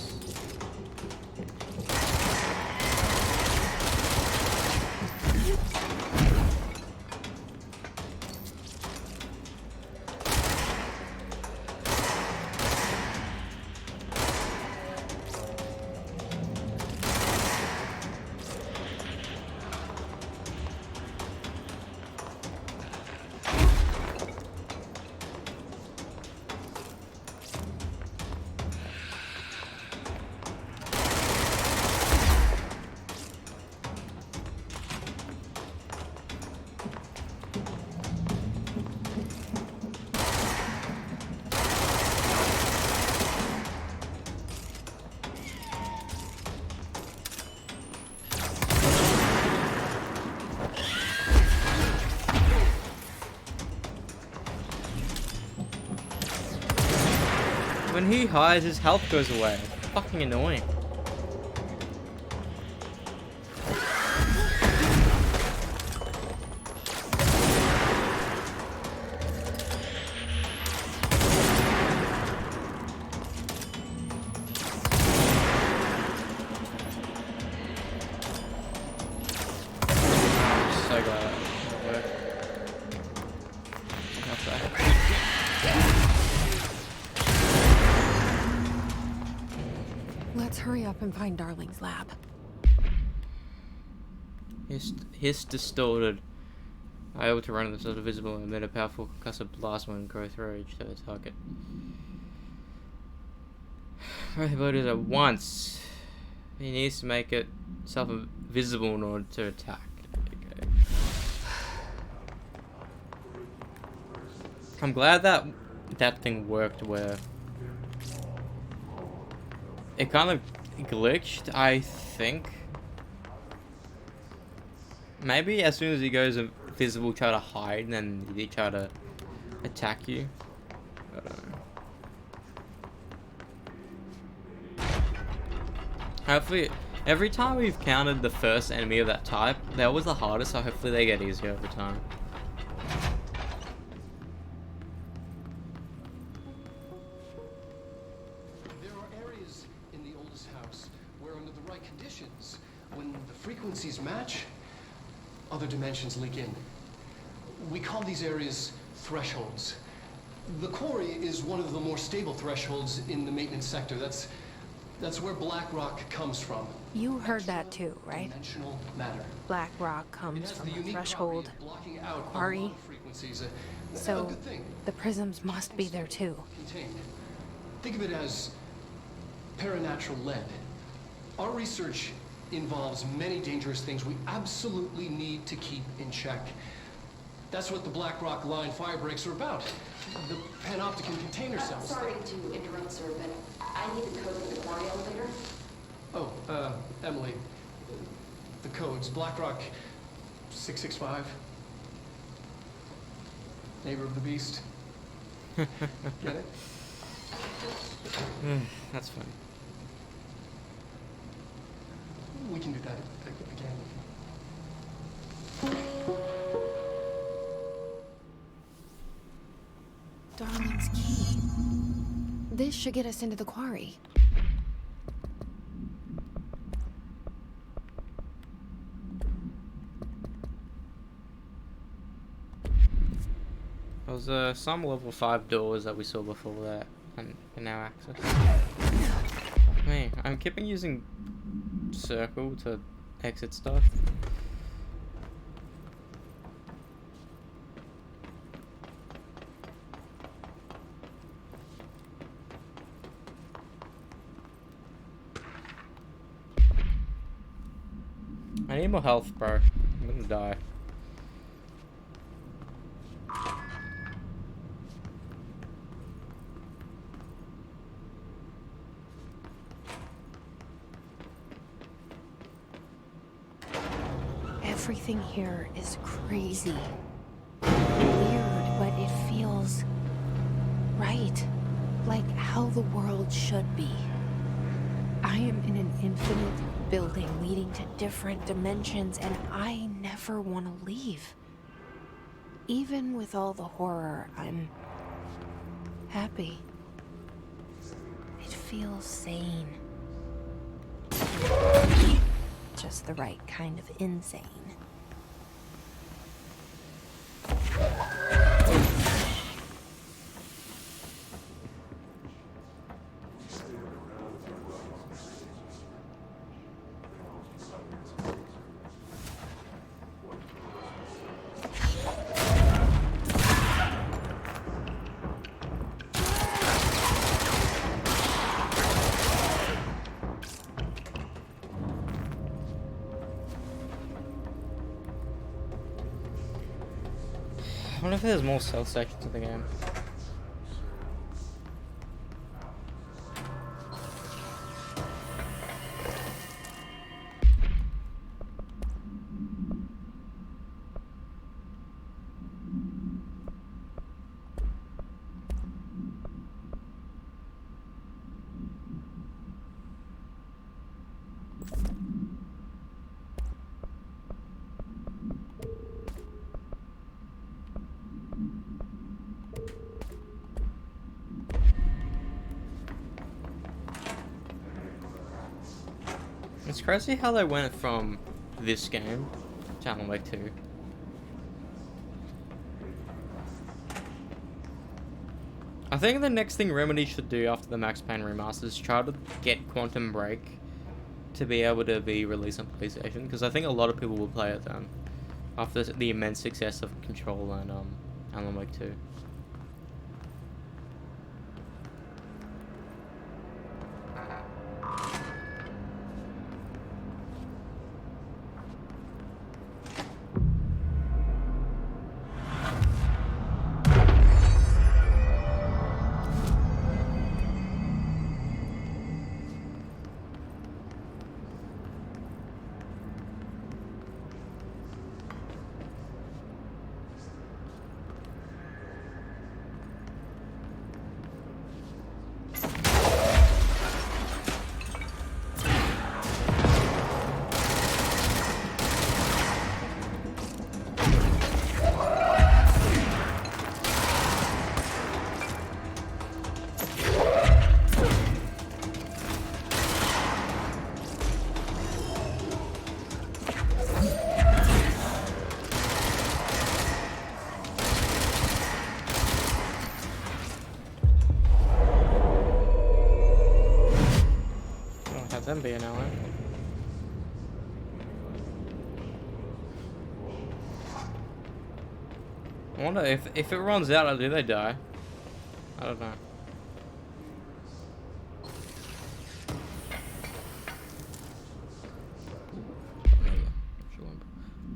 When he hides, his health goes away. It's fucking annoying. So glad that worked. What's that? Let's hurry up and find Darling's lab. Hiss distorted. Are able to run the sort of visible and emit a powerful concussive blast when go through each target. Both abilities at once. He needs to make it self-visible in order to attack. Okay. I'm glad that thing worked where it kind of glitched, I think. Maybe as soon as he goes invisible, try to hide, and then they try to attack you. I don't know. Hopefully, every time we've countered the first enemy of that type, they're always the hardest, so hopefully they get easier over time. There are areas in the oldest house where under the right conditions, when the frequencies match, other dimensions link in. We call these areas thresholds. The quarry is one of the more stable thresholds in the maintenance sector. That's where black rock comes from. You heard that too, right? Dimensional matter. Black rock It comes has from the a unique threshold. property of blocking out a quarry. lot of frequencies. A So good thing. the prisms must be there too. Contained. Think of it as paranatural lead. Our research involves many dangerous things we absolutely need to keep in check. That's what the Black Rock Line fire breaks are about. The panopticon container cells. Sorry to interrupt, sir, but I need the code for the quarry elevator. Oh, Emily. The codes. Black Rock 665. Neighbor of the Beast. Get it? That's funny. We can do that again. Darling's key. This should get us into the quarry. There was some level 5 doors that we saw before that, and can now access. Fuck me, I'm keeping using circle to exit stuff. I need more health, bro. I'm gonna die. Everything here is crazy. Weird, but it feels right. Like how the world should be. I am in an infinite building leading to different dimensions, and I never want to leave. Even with all the horror, I'm happy. It feels sane. Just the right kind of insane. I wonder if there's more stealth sections in the game. It's crazy how they went from this game to Alan Wake 2. I think the next thing Remedy should do after the Max Payne remaster is try to get Quantum Break to be able to be released on PlayStation, because I think a lot of people will play it then after the immense success of Control and Alan Wake 2. Them be an ally. I wonder if it runs out, do they die? I don't know.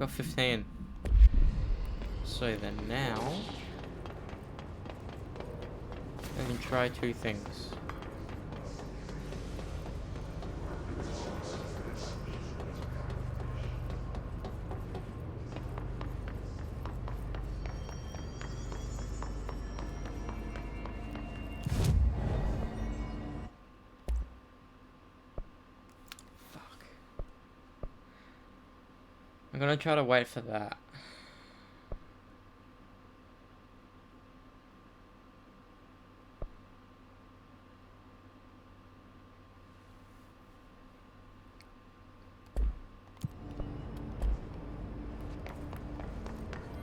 Got 15. So then now I can try 2 things. I'm gonna try to wait for that.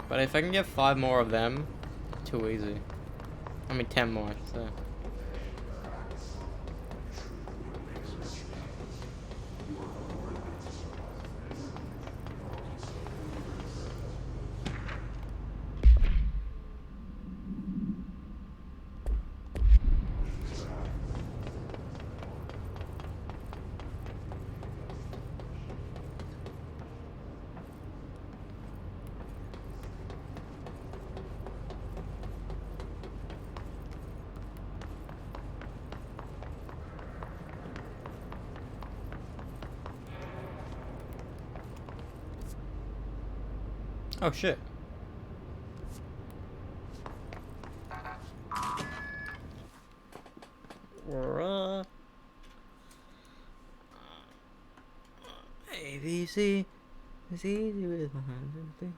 But if I can get 5 more of them, too easy. I mean 10 more, I should say. Oh shit. ABC is easy with my hands and feet.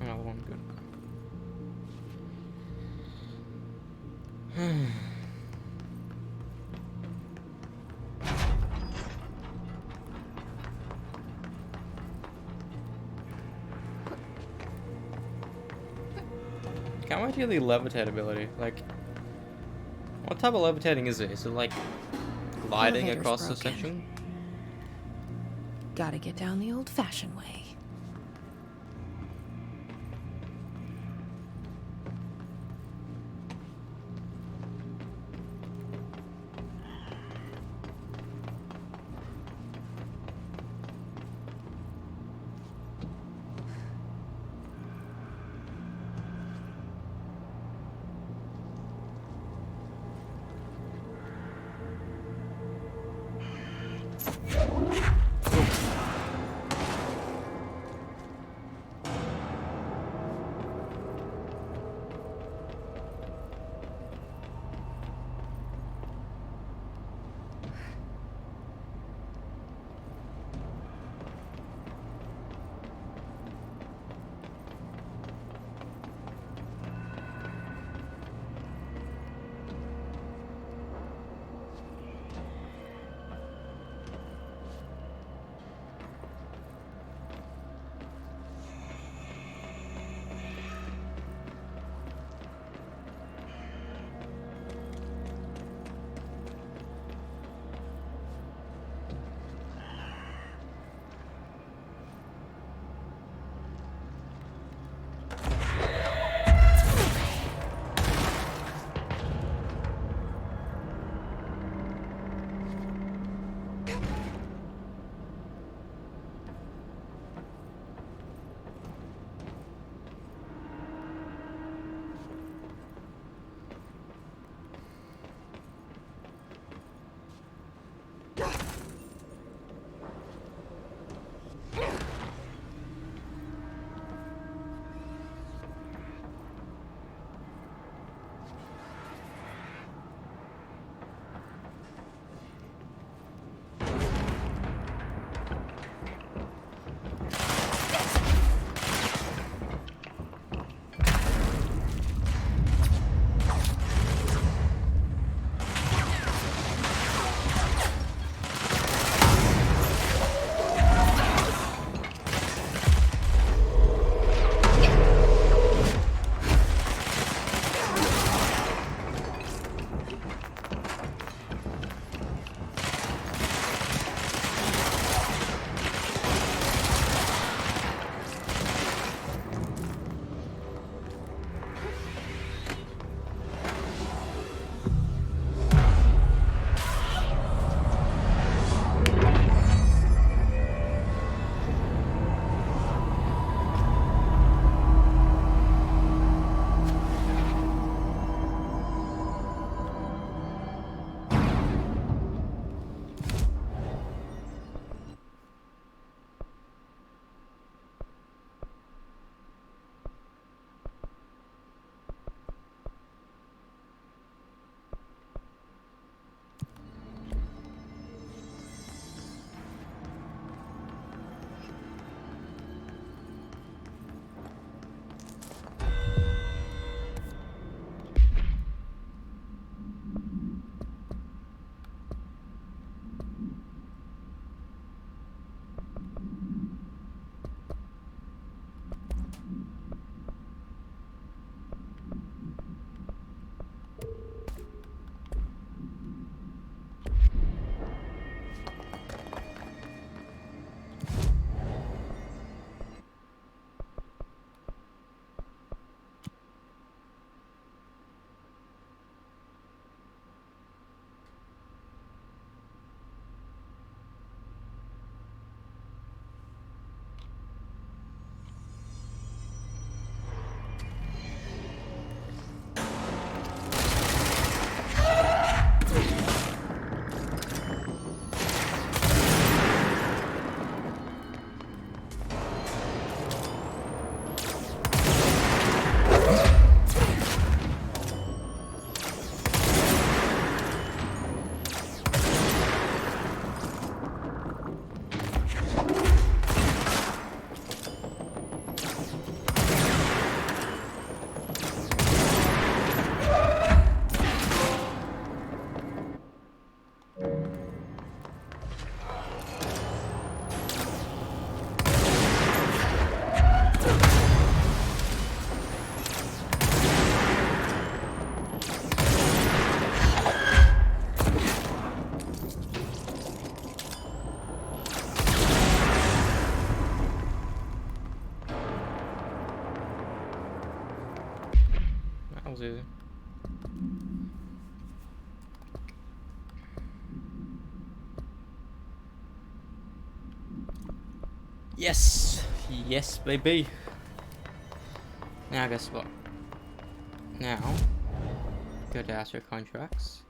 Another one, good. Can't wait to get the levitate ability. Like, what type of levitating is it? Is it like gliding Elevator's across the broken. section? Gotta get down the old-fashioned way. Yes! Yes, baby! Now guess what? Now, go to Astro Contracts.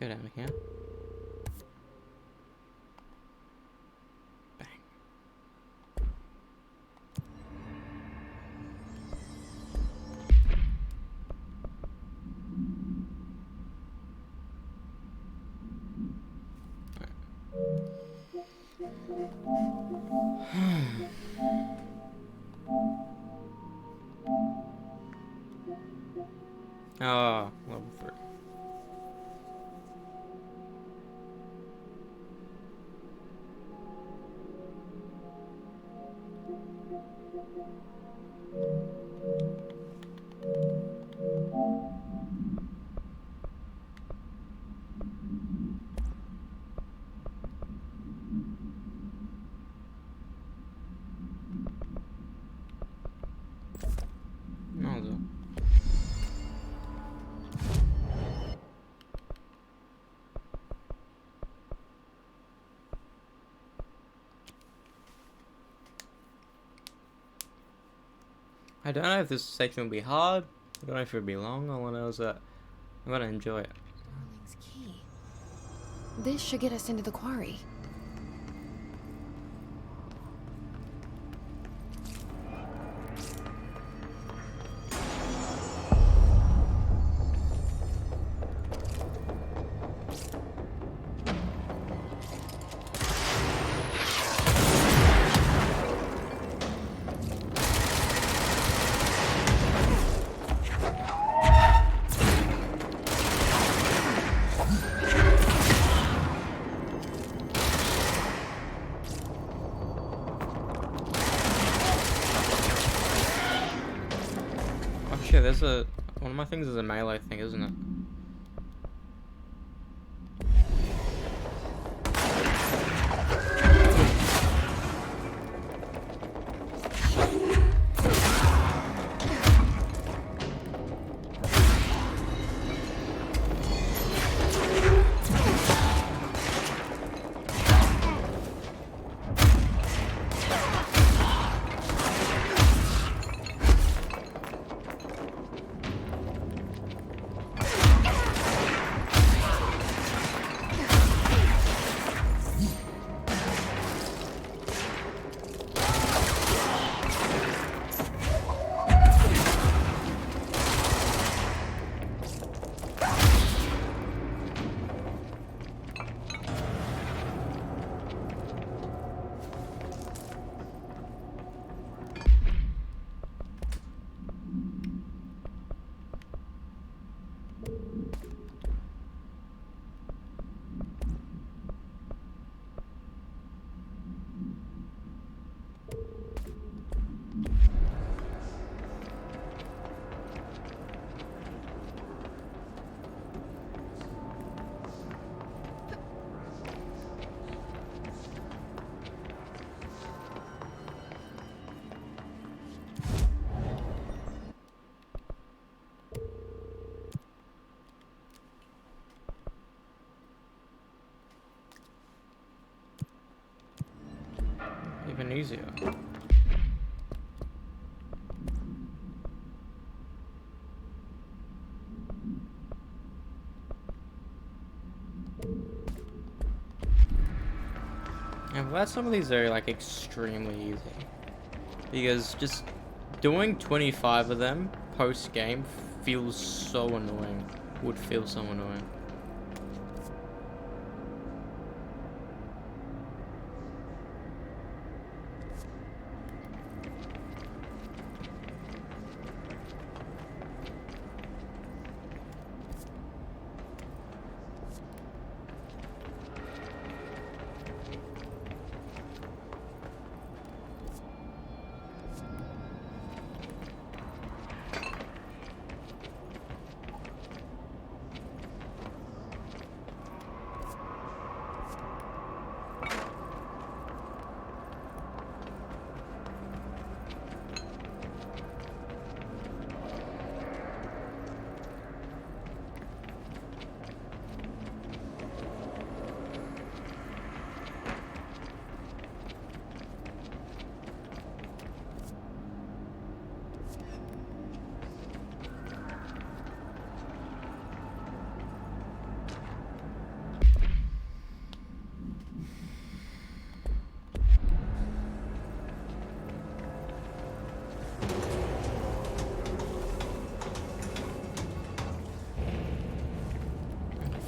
Go down here. Bang. Oh, level 3. Also. I don't know if this section will be hard. I don't know if it'll be long. All I know is that I'm gonna enjoy it. Darling's key. This should get us into the quarry. Shit, there's one of my things is a melee thing, isn't it? Even easier. I'm glad some of these are like extremely easy, because just doing 25 of them post game feels so annoying. Would feel so annoying.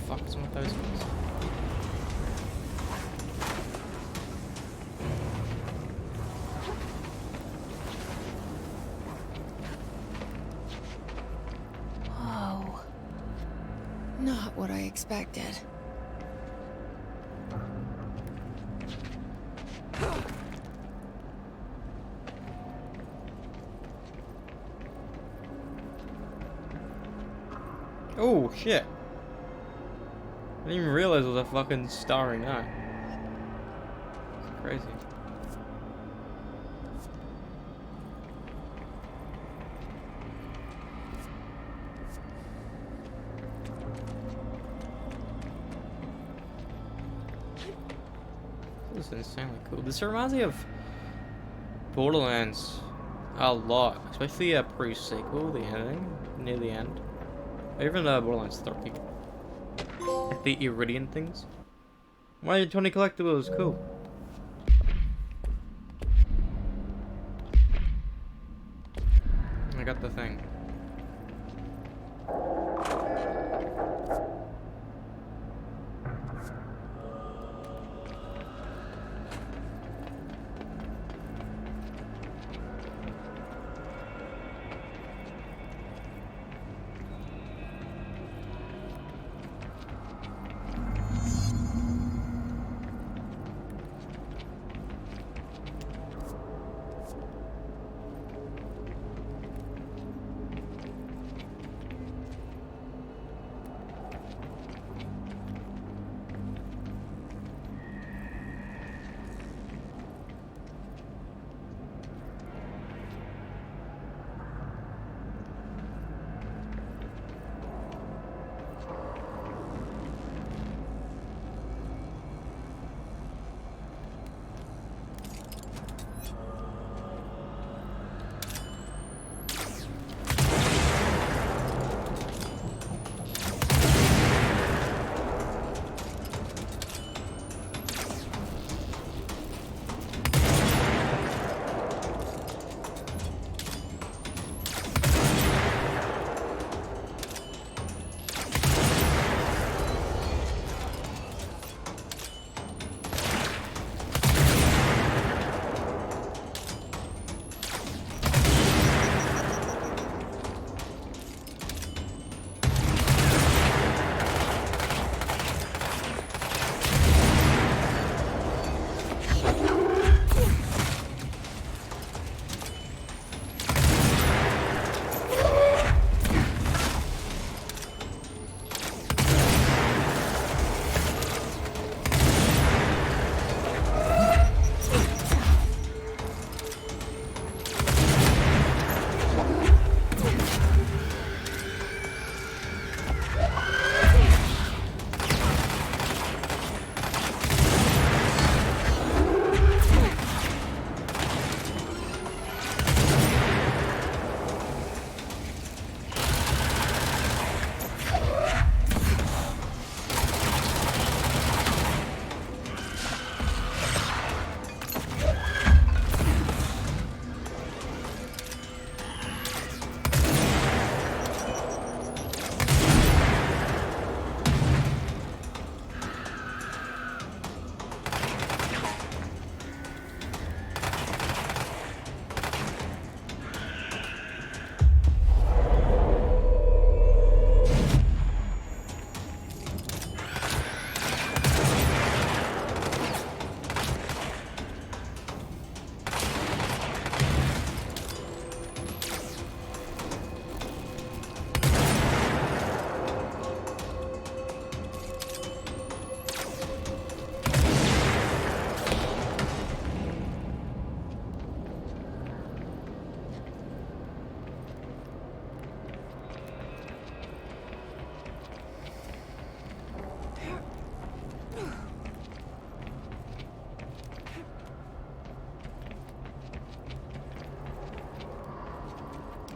fuck is one of those ones? Whoa. Not what I expected. Oh shit. I didn't even realize it was a fucking starry night. It's crazy. This is insanely cool. This reminds me of Borderlands a lot, especially a pre-sequel, the ending, near the end. Even Borderlands 3. Like the Iridian things. Why did Tony Collectibles? Cool. I got the thing.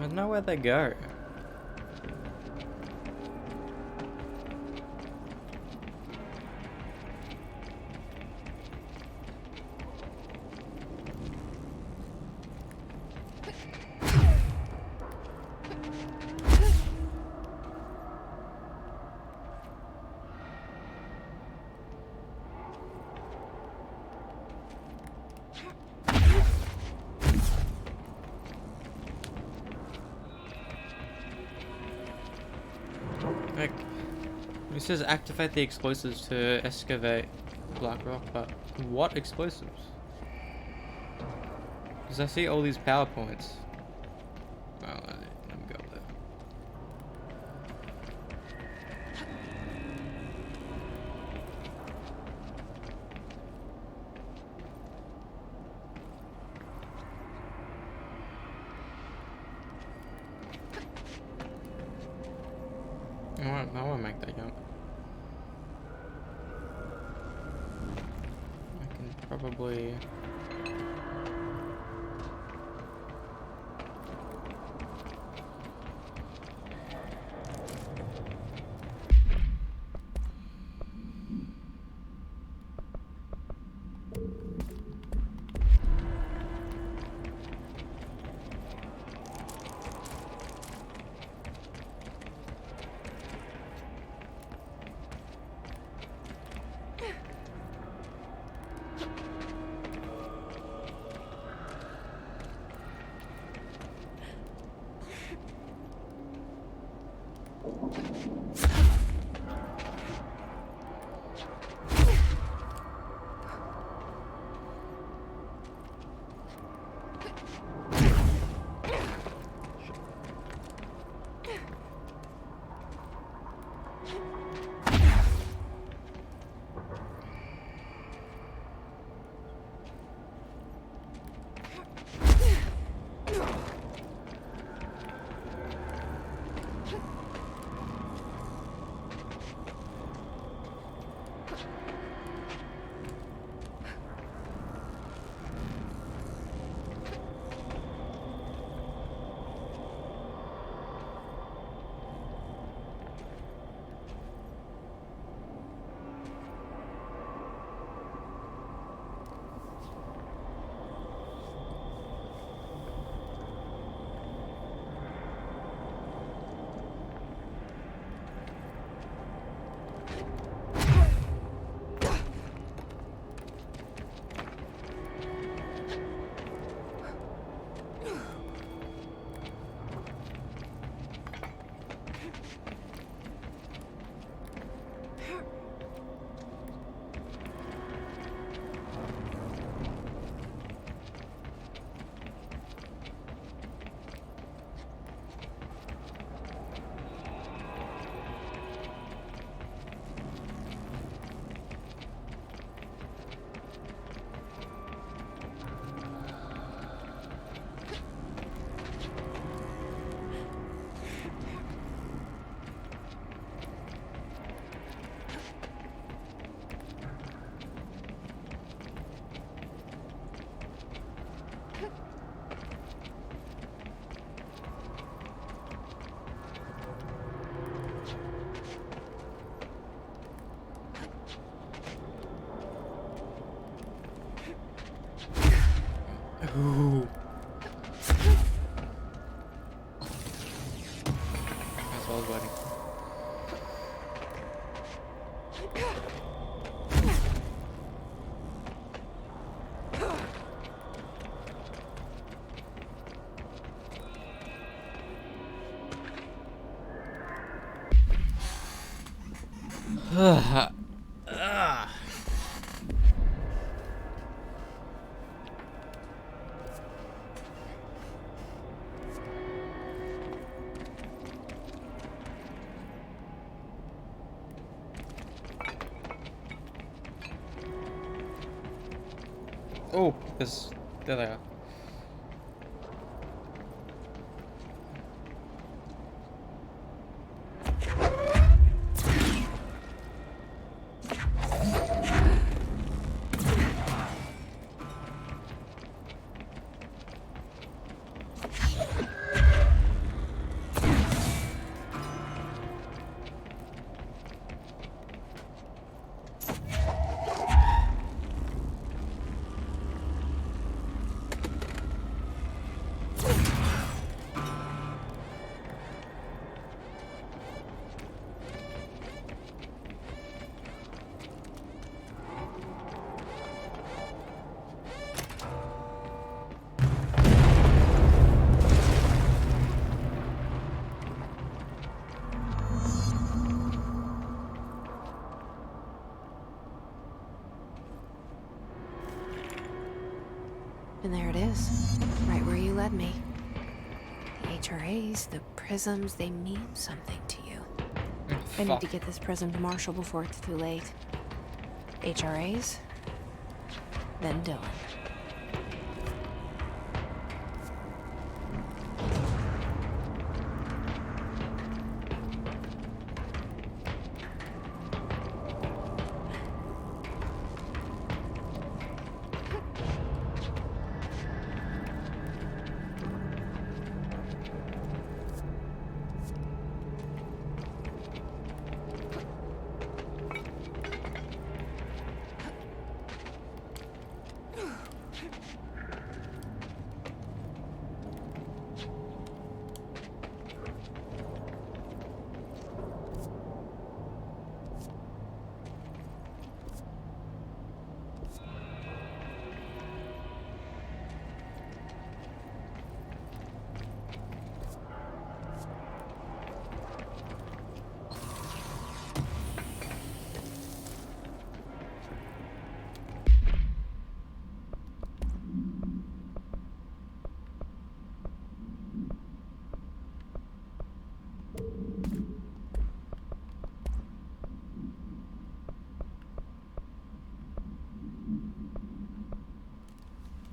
I don't know where they go. It says activate the explosives to excavate Blackrock, but what explosives? Because I see all these PowerPoints. Oh, let me go there. I want to make that jump. I can probably... Ooh. That's what I was waiting for. Oh, there they are. And there it is, right where you led me. The HRAs, the prisms, they mean something to you. I need to get this prism to Marshall before it's too late. HRAs, then Dylan.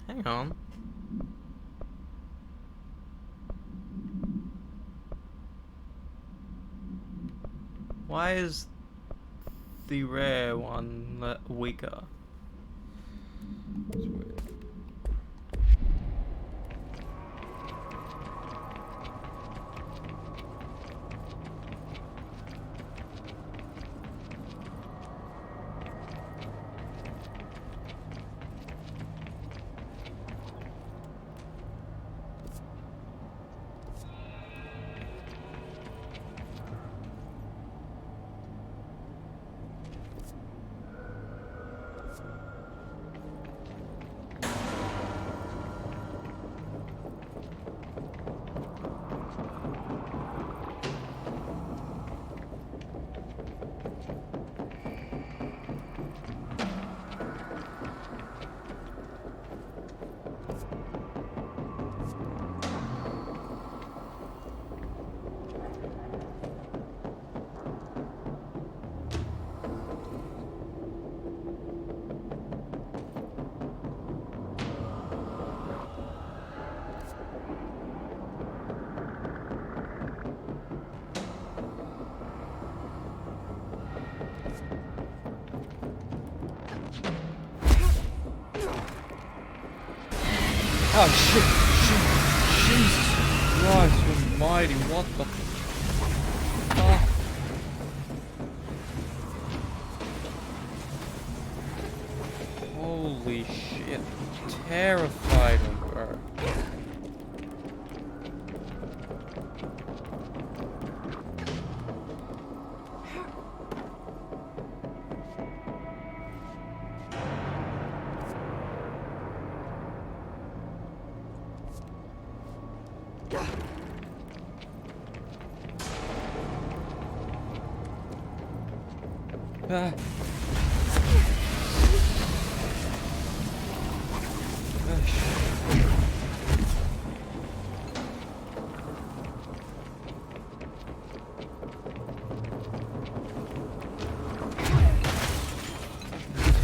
Hang on. Why is the rare one weaker? It's weird. Oh shit! Jesus Christ almighty, what the fuck? Holy shit, terrified of her. Ah.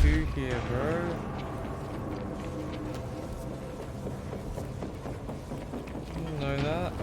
Two here, bro. Didn't know that.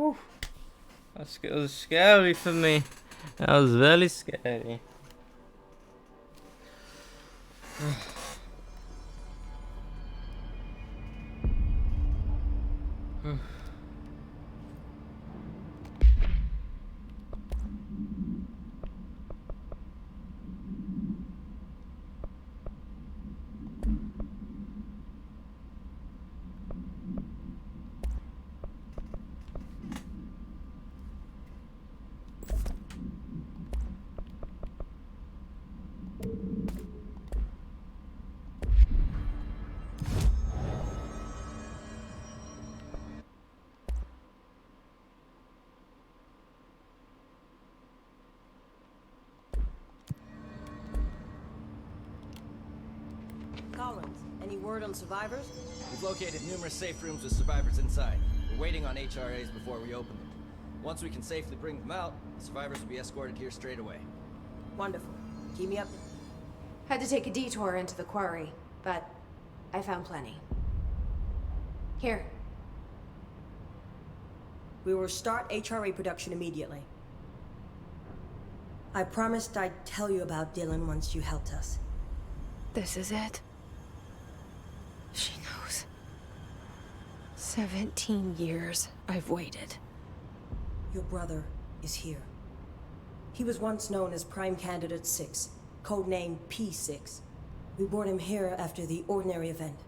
Whew. That was scary for me. That was very scary. Collins, any word on survivors? We've located numerous safe rooms with survivors inside. We're waiting on HRAs before we open them. Once we can safely bring them out, the survivors will be escorted here straight away. Wonderful. Keep me up. Had to take a detour into the quarry, but I found plenty. Here. We will start HRA production immediately. I promised I'd tell you about Dylan once you helped us. This is it. She knows. 17 years I've waited. Your brother is here. He was once known as Prime Candidate 6, codenamed P6. We brought him here after the Ordinary event.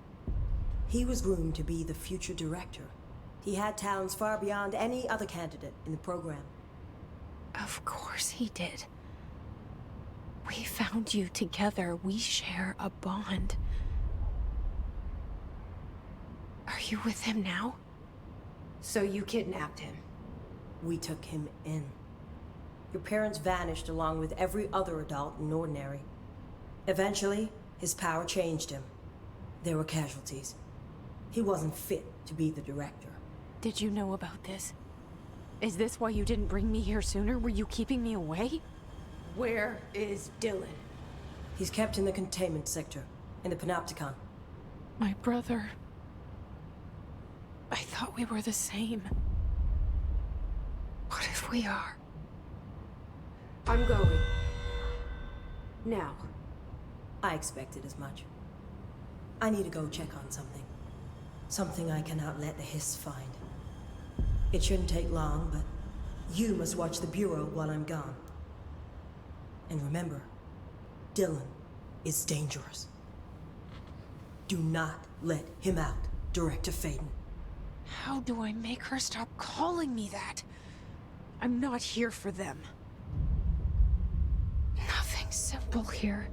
He was groomed to be the future director. He had talents far beyond any other candidate in the program. Of course he did. We found you together. We share a bond. Are you with him now? So you kidnapped him? We took him in. Your parents vanished along with every other adult in Ordinary. Eventually, his power changed him. There were casualties. He wasn't fit to be the director. Did you know about this? Is this why you didn't bring me here sooner? Were you keeping me away? Where is Dylan? He's kept in the containment sector, in the Panopticon. My brother. I thought we were the same. What if we are? I'm going. Now. I expected as much. I need to go check on something. Something I cannot let the Hiss find. It shouldn't take long, but you must watch the Bureau while I'm gone. And remember, Dylan is dangerous. Do not let him out, Director Faden. How do I make her stop calling me that? I'm not here for them. Nothing simple here.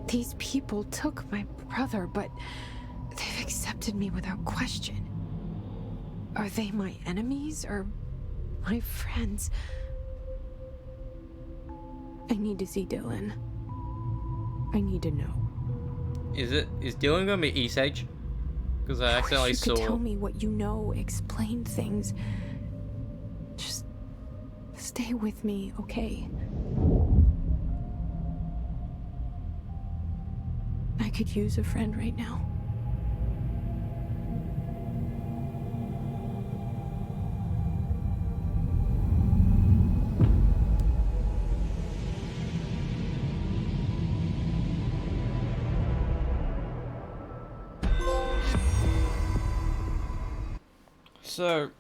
These people took my brother, but they've accepted me without question. Are they my enemies or my friends? I need to see Dylan. I need to know. Is Dylan gonna be East-Age? Because I accidentally saw. You could saw. tell me what you know, explain things. Just stay with me, okay? I could use a friend right now. So,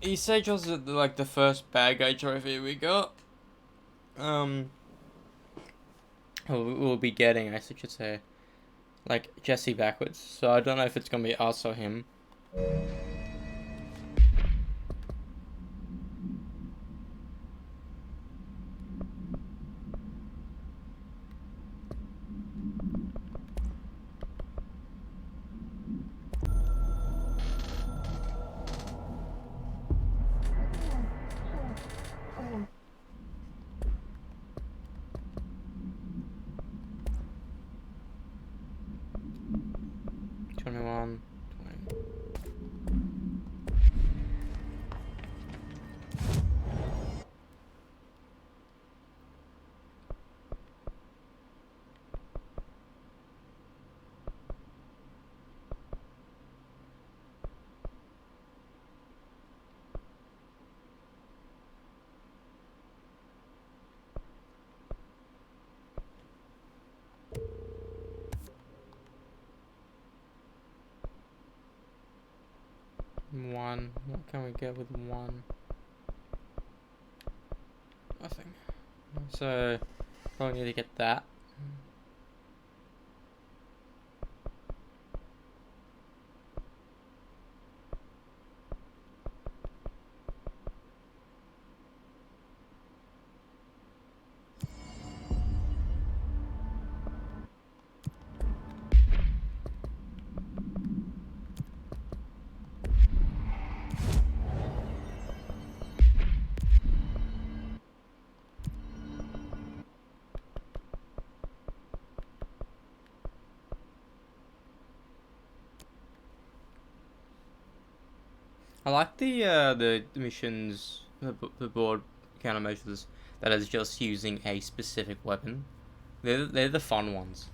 East-Age was like the first bad guy trophy we got. We'll be getting, I should say, like Jesse backwards. So I don't know if it's gonna be us or him. 21, 20. 1. What can we get with 1? Nothing. So, probably need to get that. I like the missions, the board countermeasures that is just using a specific weapon. They're the fun ones.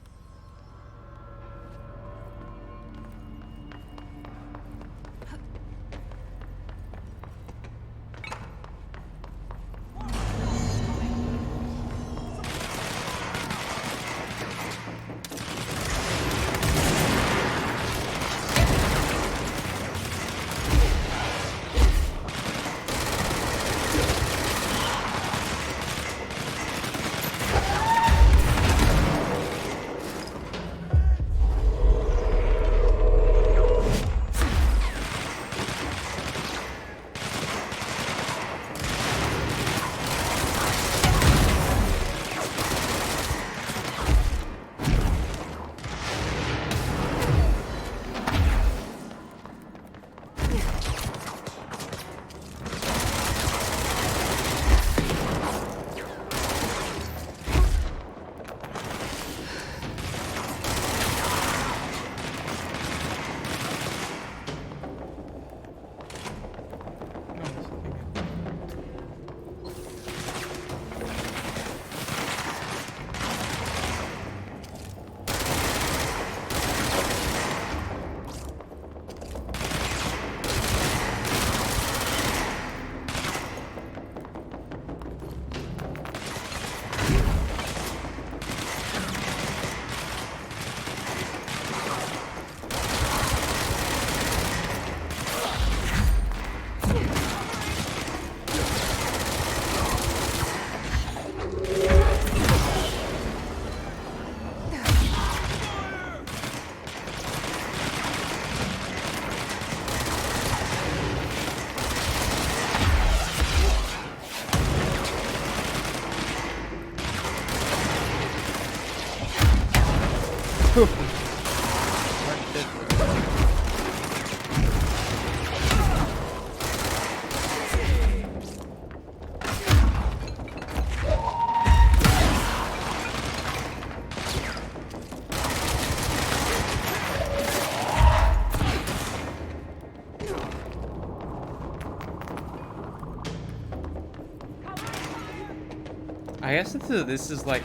I guess this is like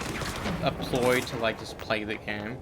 a ploy to like just play the game.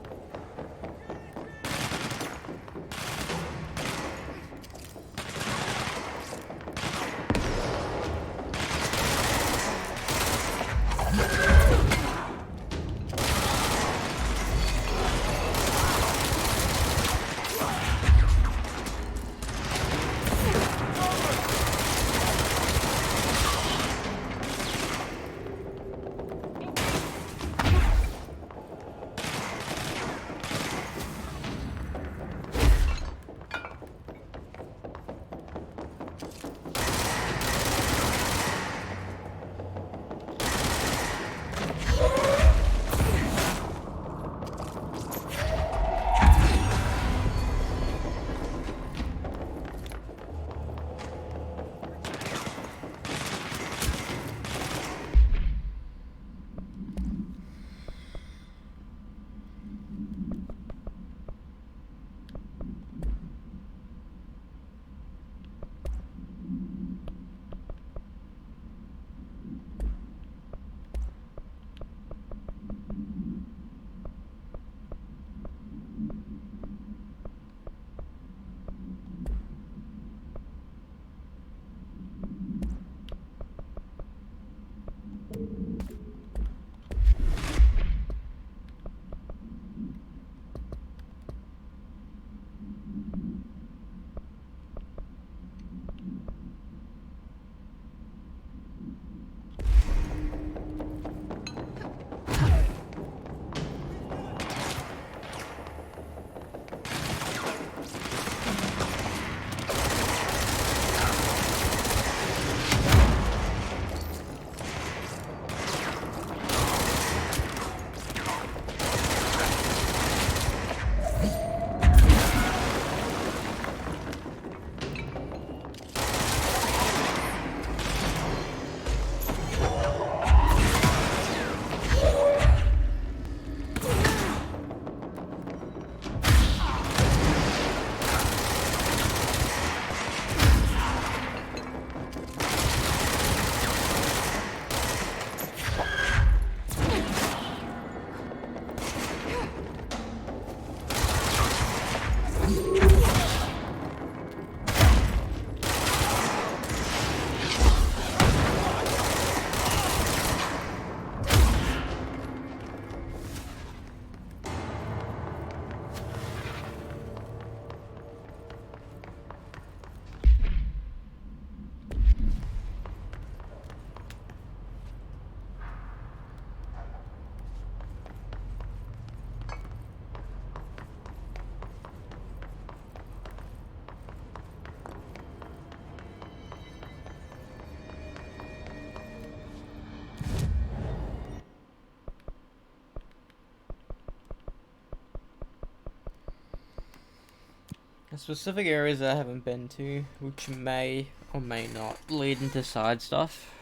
Specific areas I haven't been to, which may or may not lead into side stuff.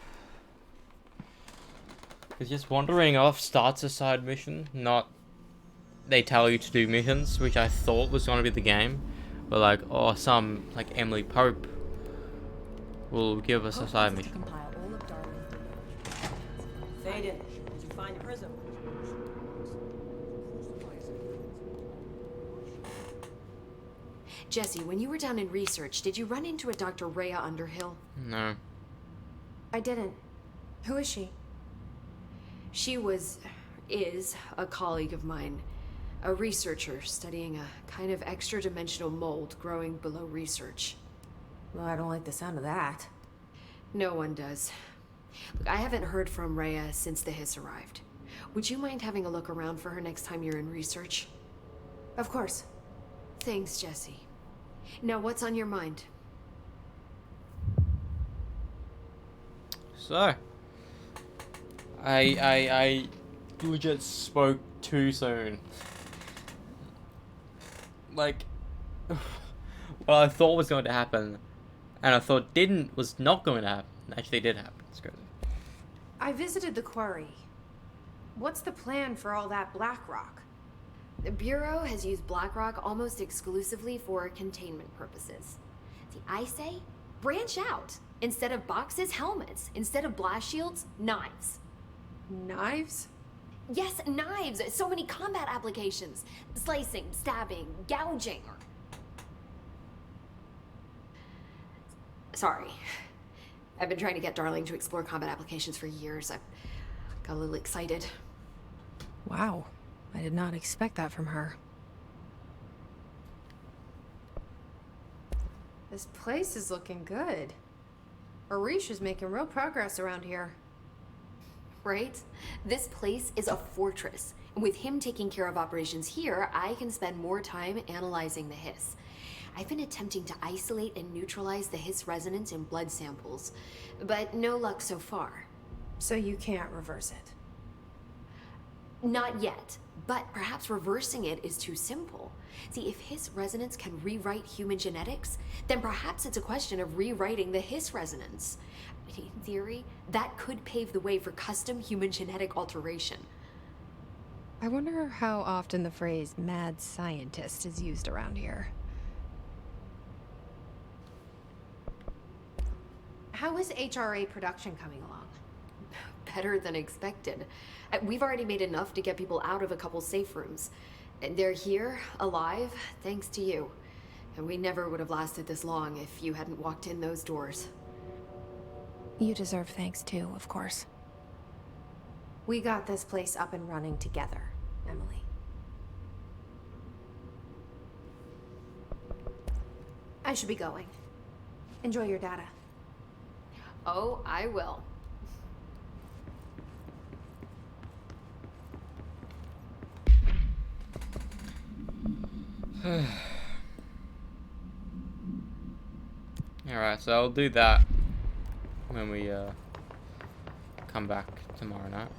Because just wandering off starts a side mission, not they tell you to do missions, which I thought was going to be the game. But like, oh, some, like Emily Pope will give us a side mission. Faden, did you find your prism? Jesse, when you were down in research, did you run into a Dr. Rhea Underhill? No. I didn't. Who is she? She is a colleague of mine. A researcher studying a kind of extra-dimensional mold growing below research. Well, I don't like the sound of that. No one does. Look, I haven't heard from Rhea since the Hiss arrived. Would you mind having a look around for her next time you're in research? Of course. Thanks, Jesse. Now, what's on your mind? So, I legit spoke too soon. Like, what I thought was going to happen, and I thought was not going to happen, actually did happen. It's crazy. I visited the quarry. What's the plan for all that black rock? The Bureau has used Blackrock almost exclusively for containment purposes. See, I say, branch out. Instead of boxes, helmets. Instead of blast shields, knives. Knives? Yes, knives! So many combat applications. Slicing, stabbing, gouging. Sorry. I've been trying to get Darling to explore combat applications for years. I got a little excited. Wow. I did not expect that from her. This place is looking good. Arish is making real progress around here. Right? This place is a fortress. And with him taking care of operations here, I can spend more time analyzing the Hiss. I've been attempting to isolate and neutralize the Hiss resonance in blood samples, but no luck so far. So you can't reverse it? Not yet, but perhaps reversing it is too simple. See, if Hiss resonance can rewrite human genetics, then perhaps it's a question of rewriting the Hiss resonance. In theory, that could pave the way for custom human genetic alteration. I wonder how often the phrase mad scientist is used around here. How is HRA production coming along? Better than expected. We've already made enough to get people out of a couple safe rooms. And they're here, alive, thanks to you. And we never would have lasted this long if you hadn't walked in those doors. You deserve thanks too, of course. We got this place up and running together, Emily. I should be going. Enjoy your data. Oh, I will. Alright, so I'll do that when we come back tomorrow night.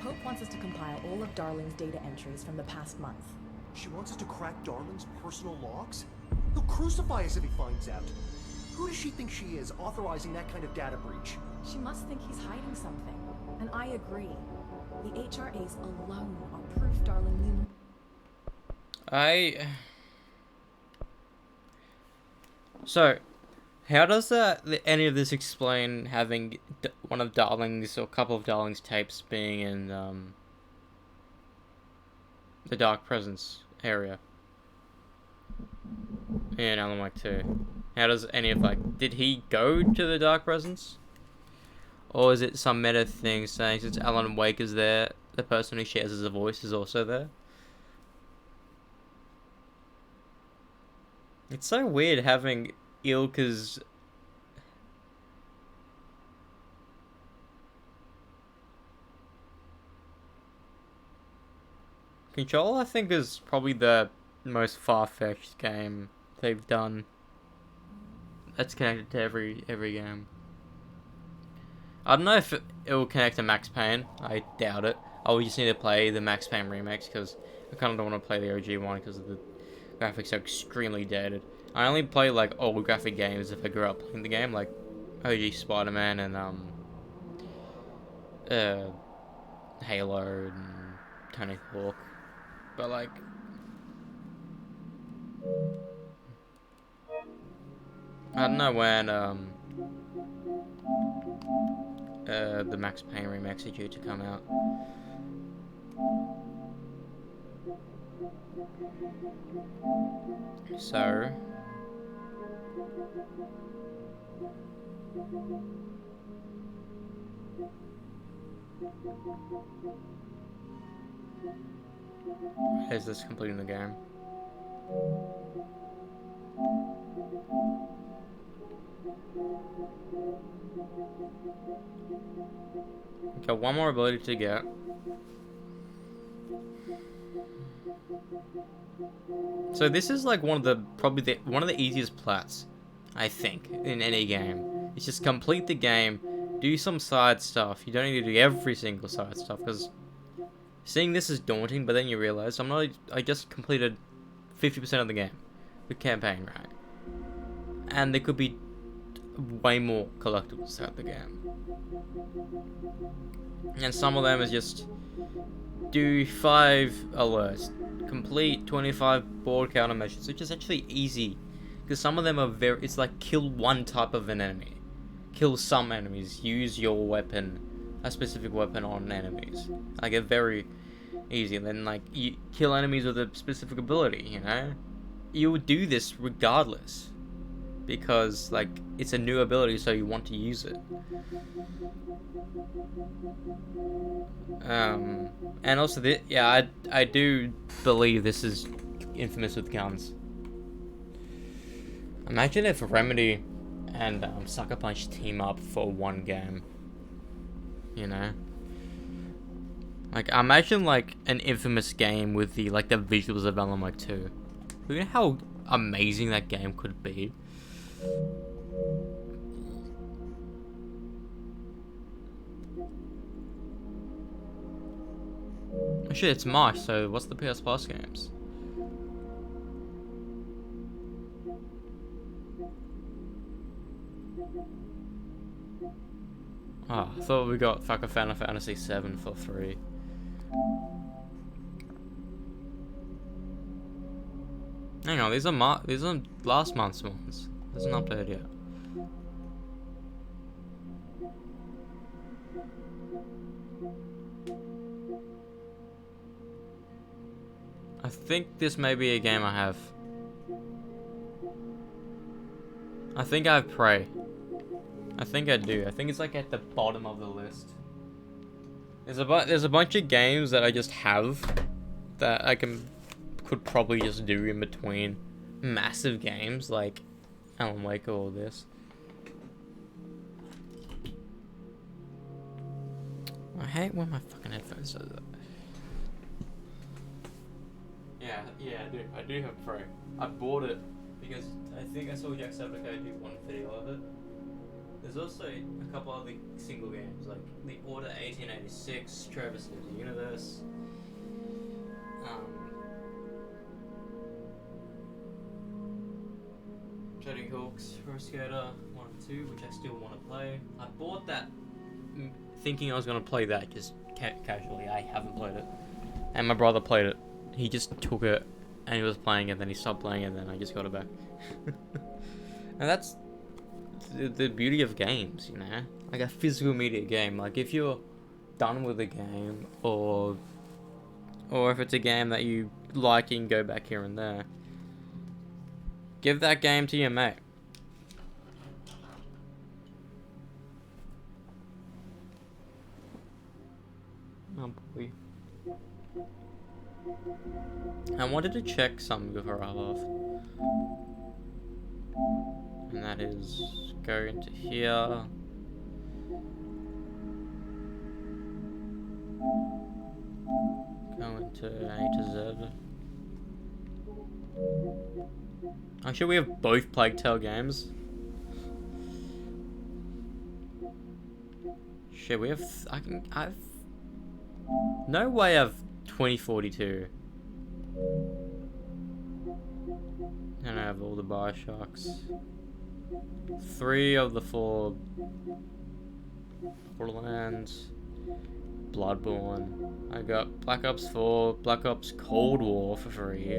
Pope wants us to compile all of Darling's data entries from the past month. She wants us to crack Darling's personal logs? He'll crucify us if he finds out. Who does she think she is, authorizing that kind of data breach? She must think he's hiding something. And I agree. The HRAs alone are proof Darling knew. So, how does any of this explain having one of Darling's or a couple of Darling's tapes being in the Dark Presence area in Alan Wake 2. How does any of, like, did he go to the Dark Presence? Or is it some meta thing saying since Alan Wake is there, the person who shares his voice is also there? It's so weird having Ilka's... Control, I think, is probably the most far-fetched game they've done that's connected to every game. I don't know if it will connect to Max Payne. I doubt it. I'll just need to play the Max Payne remix because I kind of don't want to play the OG one because the graphics are extremely dated. I only play like old graphic games if I grew up playing the game, like OG Spider-Man and Halo and Tony Hawk. But like, I don't know when the Max Payne remix is due to come out. So is this completing the game? Okay, one more ability to get. So this is like one of the easiest plats, I think, in any game. It's just complete the game, do some side stuff. You don't need to do every single side stuff because seeing this is daunting, but then you realize I just completed 50% of the game, the campaign, right? And there could be way more collectibles throughout the game. And some of them is just do 5 alerts, complete 25 board countermeasures, which is actually easy. Because some of them are it's like kill one type of an enemy. Kill some enemies, use your weapon, a specific weapon on enemies. Like, it's very easy. And then, like, you kill enemies with a specific ability, you know? You would do this regardless. Because, like, it's a new ability, so you want to use it. And also, I do believe this is Infamous with guns. Imagine if Remedy and Sucker Punch team up for one game. You know? Like, imagine, like, an Infamous game with the visuals of Alan Wake 2. Look at how amazing that game could be. Shit, it's March, so what's the PS Plus games? Oh, I thought we got fucking Final Fantasy 7 for free. Hang on, these are last month's ones. There's an update yet. I think this may be a game I have. I think I have Prey. I think I do. I think it's like at the bottom of the list. There's a bunch of games that I just have that I could probably just do in between massive games like Alan Wake or all this. I hate when my fucking headphones do that. Yeah, I do have Prey. I bought it because I think I saw Jacksepticeye do one video of it. There's also a couple other single games like The Order 1886, Travis Saves the Universe. Tony Hawk's Pro Skater 1 and 2, which I still want to play. I bought that thinking I was going to play that just casually. I haven't played it. And my brother played it. He just took it and he was playing it, then he stopped playing it, and then I just got it back. And that's the beauty of games, you know? Like a physical media game. Like if you're done with a game or Or if it's a game that you like, you can go back here and there. Give that game to your mate. Oh boy. I wanted to check something before I left. And that is go into here. Go into A to Z. Actually, we have both Plague Tale games. Shit, we have. I've. No way I've 2042. And I have all the Bioshocks. 3 of the 4 Borderlands. Bloodborne. I got Black Ops 4, Black Ops Cold War for free.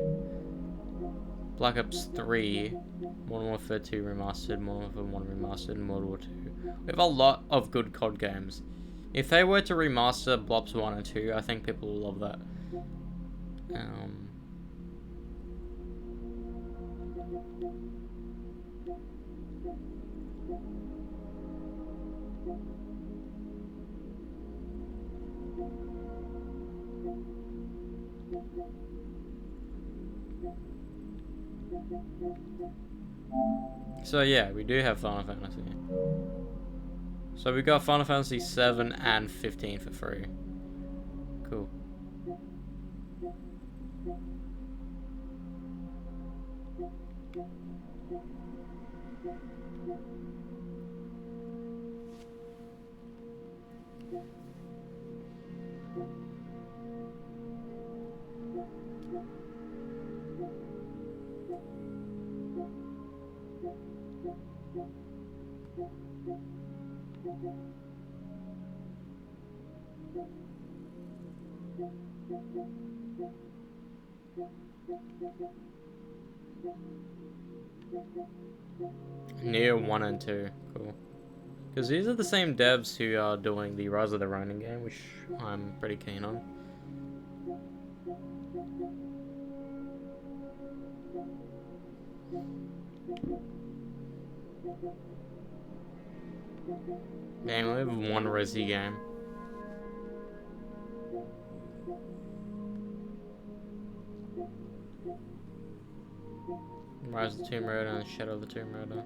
Black Ops 3, Modern Warfare 2 Remastered, Modern Warfare 1 Remastered, and World War 2. We have a lot of good COD games. If they were to remaster Blops 1 and 2, I think people will love that. So yeah, we do have Final Fantasy. So we got Final Fantasy 7 and 15 for free. Cool. Nier 1 and 2, cool. Because these are the same devs who are doing the Rise of the Ronin game, which I'm pretty keen on. Damn, we have one Resi game. Rise of the Tomb Raider and Shadow of the Tomb Raider.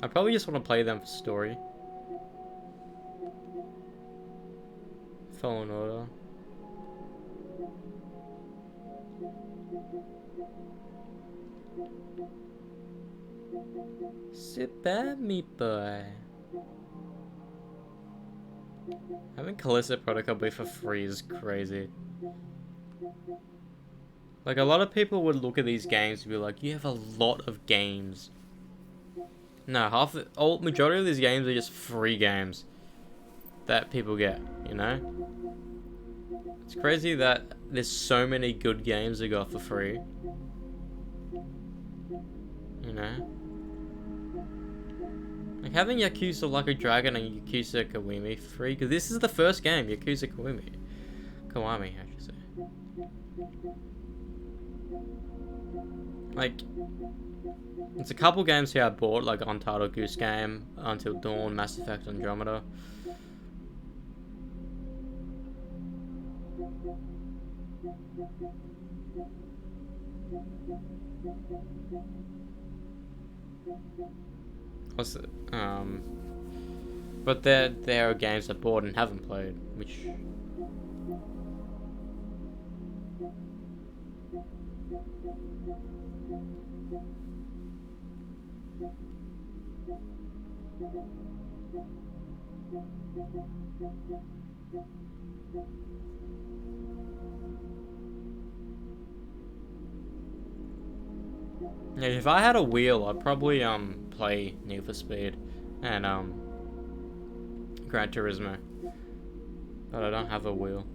I probably just want to play them for story. Fallen Order. Sit back, me boy. Having Callisto Protocol be for free is crazy. Like, a lot of people would look at these games and be like, you have a lot of games. No, majority of these games are just free games that people get, you know? It's crazy that there's so many good games that go for free. You know? Like having Yakuza Like a Dragon and Yakuza Kiwami free, because this is the first game, Yakuza Kiwami. Kiwami, I should say. Like, it's a couple games here I bought, like Untitled Goose Game, Until Dawn, Mass Effect Andromeda. What's it? But there are games I bought and haven't played, which. Yeah, if I had a wheel, I'd probably play Need for Speed and Gran Turismo, but I don't have a wheel.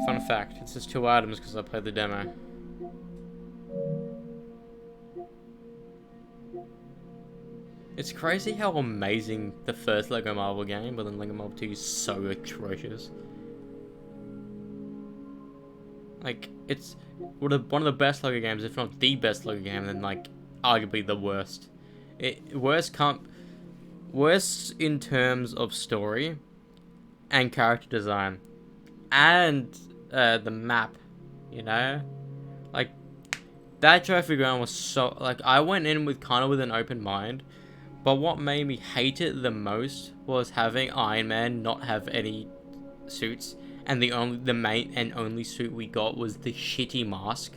Fun fact, it's just 2 items because I played the demo. It's crazy how amazing the first Lego Marvel game, but then Lego Marvel 2 is so atrocious. Like, it's one of the best Lego games, if not the best Lego game, then like arguably the worst. Worst in terms of story and character design and the map, you know, like that trophy ground was so like I went in with an open mind, but what made me hate it the most was having Iron Man not have any suits, and the main and only suit we got was the shitty mask.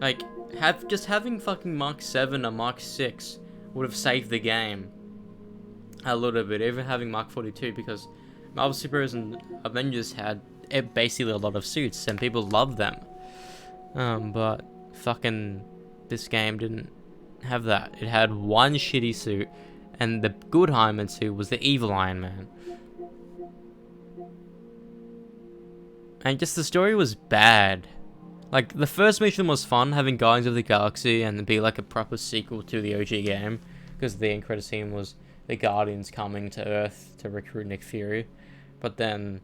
Like, having fucking Mark 7 or Mark 6 would have saved the game a little bit, even having Mark 42, because Marvel Superheroes and Avengers had basically a lot of suits and people loved them. But fucking this game didn't have that. It had one shitty suit, and the good Iron Man suit was the evil Iron Man. And just the story was bad. Like, the first mission was fun, having Guardians of the Galaxy and be like a proper sequel to the OG game, because the end credit scene was the Guardians coming to Earth to recruit Nick Fury. But then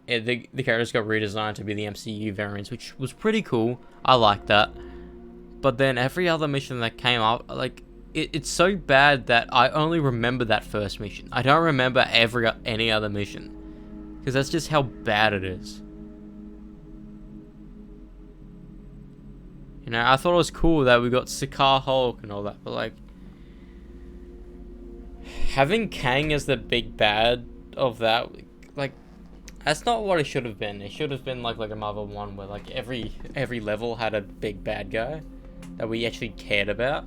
the characters got redesigned to be the MCU variants, which was pretty cool. I liked that. But then every other mission that came up, like, it's so bad that I only remember that first mission. I don't remember any other mission, because that's just how bad it is. You know, I thought it was cool that we got Sakaar Hulk and all that, but like, having Kang as the big bad of that, like, that's not what it should have been. It should have been like a Marvel 1 where like every level had a big bad guy that we actually cared about.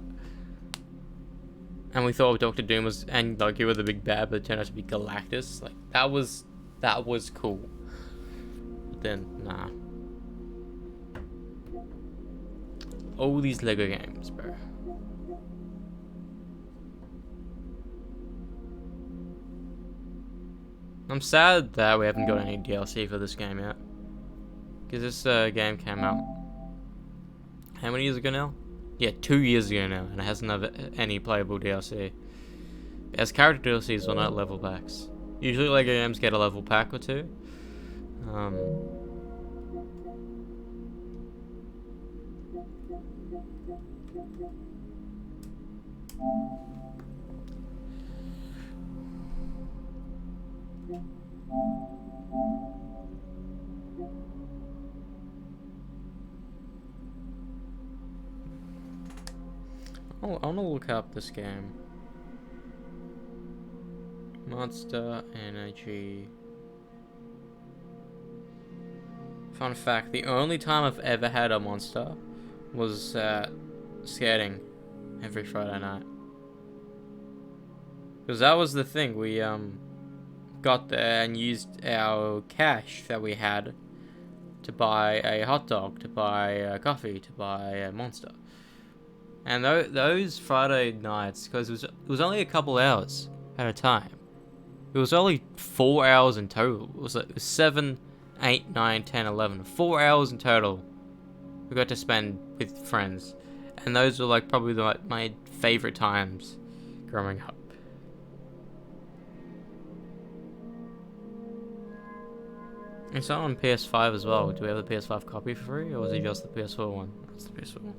And we thought Doctor Doom was, and Loki were the big bad, but it turned out to be Galactus. Like, that was cool. But then, nah. All these Lego games, bro. I'm sad that we haven't got any DLC for this game yet. Because this game came out how many years ago now? Yeah, 2 years ago now, and it hasn't had any playable DLC. As character DLCs will not level packs. Usually Lego games get a level pack or two. I want to look up this game. Monster Energy. Fun fact, the only time I've ever had a monster was skating every Friday night. Because that was the thing, we got there and used our cash that we had to buy a hot dog, to buy a coffee, to buy a monster. And those Friday nights, because it was only a couple hours at a time. It was only 4 hours in total. It was 7, 8, 9, 10, 11. 4 hours in total we got to spend with friends. And those were like probably my favorite times growing up. It's on PS5 as well. Do we have the PS5 copy for free, or was it just the PS4 one? That's the PS4 one.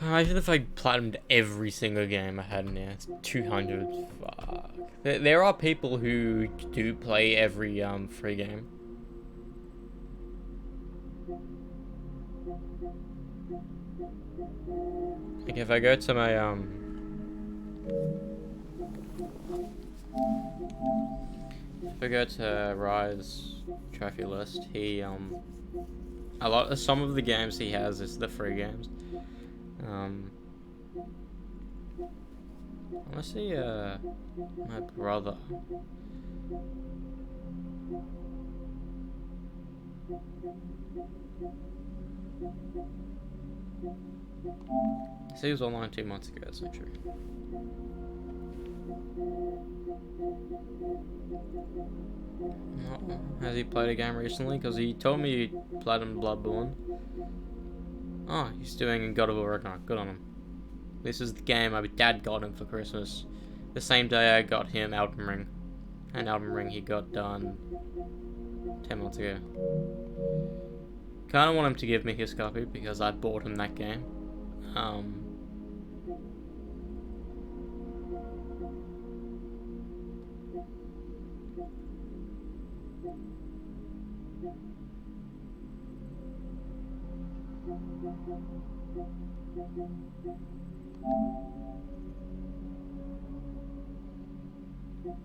Imagine if I platinumed every single game I had in there. It's 200. Fuck. There are people who do play every free game. Like if I go to my we go to Rise trophy list, he some of the games he has is the free games. I wanna see my brother. So he was online 2 months ago, that's not true. Has he played a game recently? Because he told me he played in Bloodborne. Oh, he's doing God of War Ragnarok. Good on him. This is the game my dad got him for Christmas. The same day I got him Elden Ring. And Elden Ring he got done 10 months ago. Kinda want him to give me his copy because I bought him that game.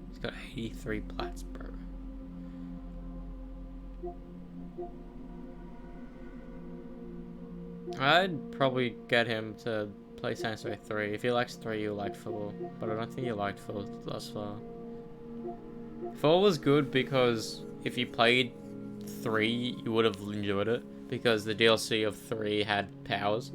He's got 83 plats, bro. I'd probably get him to play Saints Row 3. If he likes 3, you'll like 4. But I don't think you liked 4 thus far. 4 was good because if you played 3, you would have enjoyed it. Because the DLC of 3 had powers.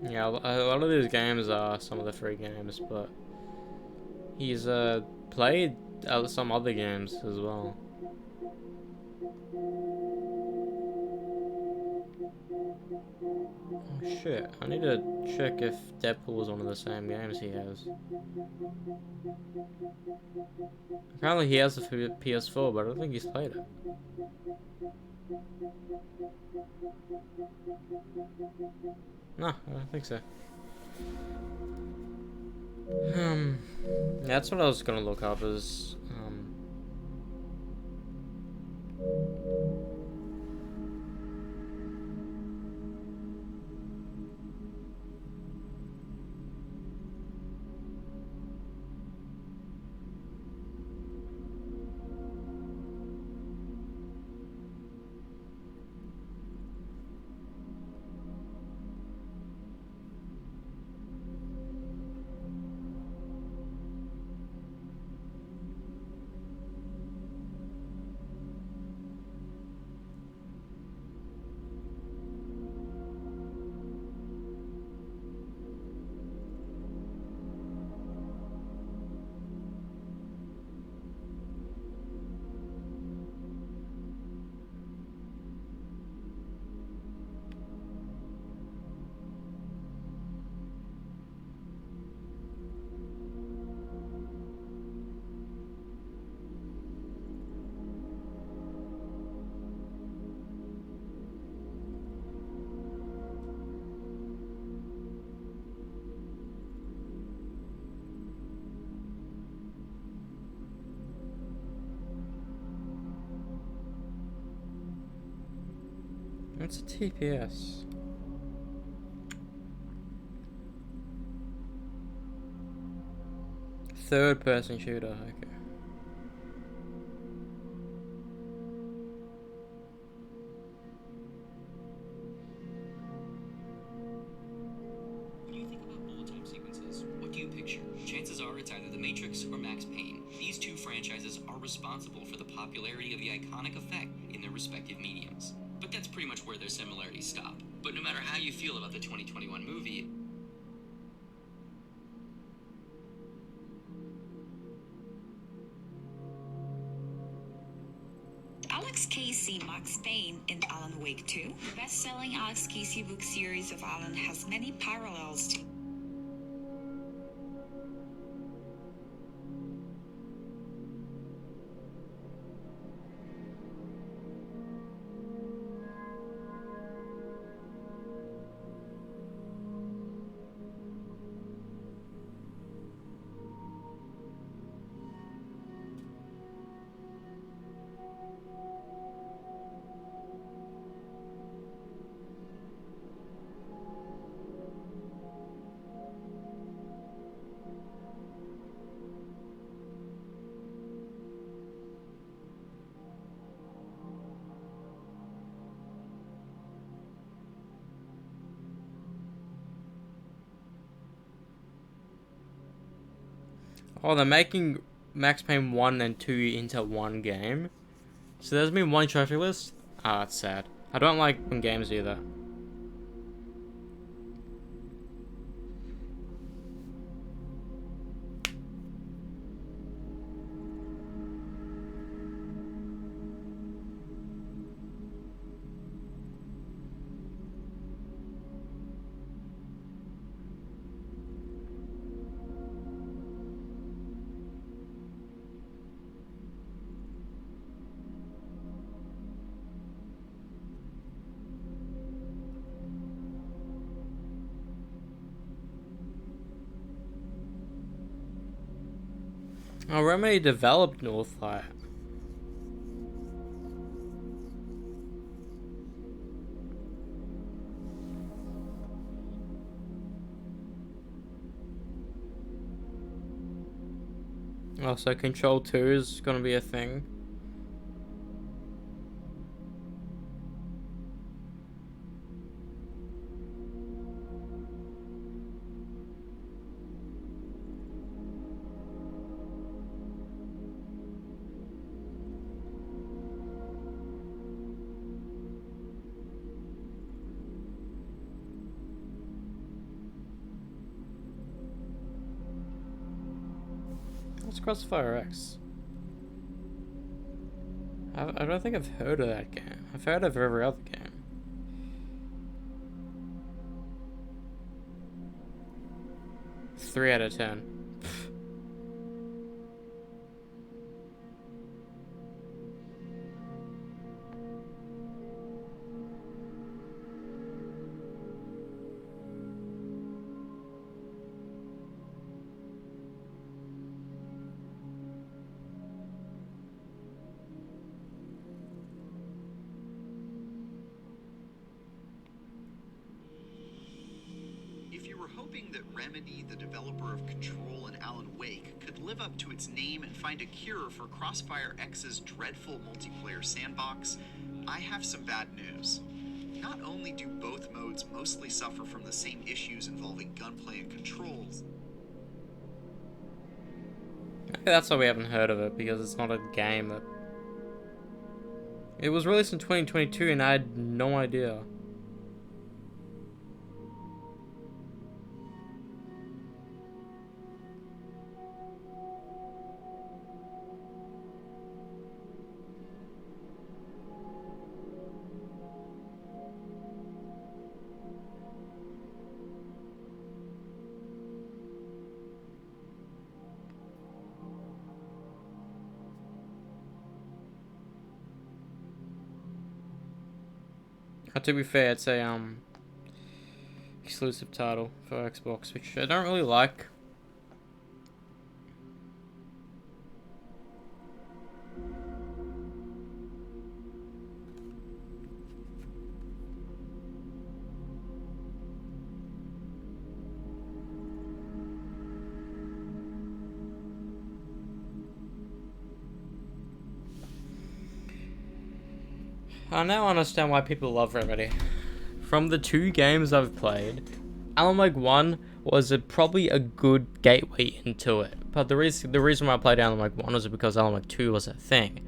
Yeah, a lot of these games are some of the free games, but he's played some other games as well. Oh shit, I need to check if Deadpool is one of the same games he has. Apparently he has a PS4, but I don't think he's played it. No, I don't think so. That's what I was gonna look up is what's a TPS? Third person shooter, okay. When you think about bullet time sequences, what do you picture? Chances are it's either The Matrix or Max Payne. These two franchises are responsible for the popularity of the iconic effect in their respective mediums. But that's pretty much where their similarities stop. But no matter how you feel about the 2021 movie, see Max Payne in Alan Wake 2. The best-selling Alex Casey book series of Alan has many parallels to Oh, they're making Max Payne 1 and 2 into one game. So there's been one trophy list? Ah, that's sad. I don't like when games do that. Oh, Remedy developed Northlight. Oh, so Control 2 is gonna be a thing. What's Crossfire X? I don't think I've heard of that game. I've heard of every other game. Three out of 10. If you were hoping that Remedy, the developer of Control and Alan Wake, could live up to its name and find a cure for Crossfire X's dreadful multiplayer sandbox, I have some bad news. Not only do both modes mostly suffer from the same issues involving gunplay and controls, Maybe that's why we haven't heard of it, because it's not a game that... It was released in 2022 and I had no idea. To be fair, it's a exclusive title for Xbox, which I don't really like. I now understand why people love Remedy. From the two games I've played, Alan Wake 1 was probably a good gateway into it. But the reason why I played Alan Wake 1 was because Alan Wake 2 was a thing.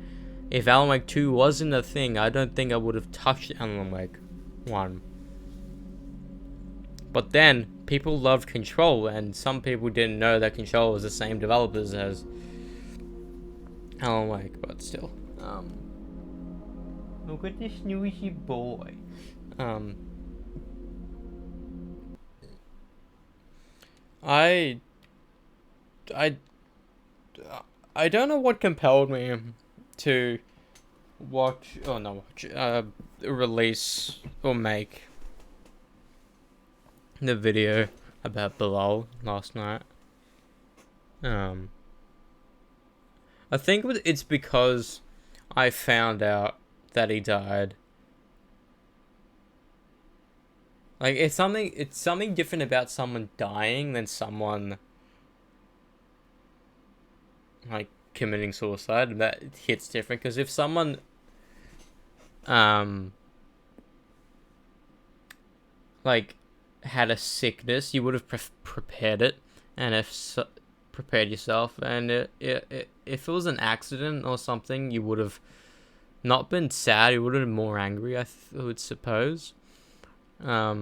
If Alan Wake 2 wasn't a thing, I don't think I would have touched Alan Wake 1. But then, people loved Control, and some people didn't know that Control was the same developers as Alan Wake, but still. Look at this noisy boy. I I don't know what compelled me to watch or not watch release or make the video about Bilal last night. I think it's because I found out that he died. Like it's something different about someone dying than someone like committing suicide. That hits different because if someone like had a sickness, you would have prepared it, and prepared yourself, and if it was an accident or something, you would have not been sad, you would have been more angry, I would suppose. I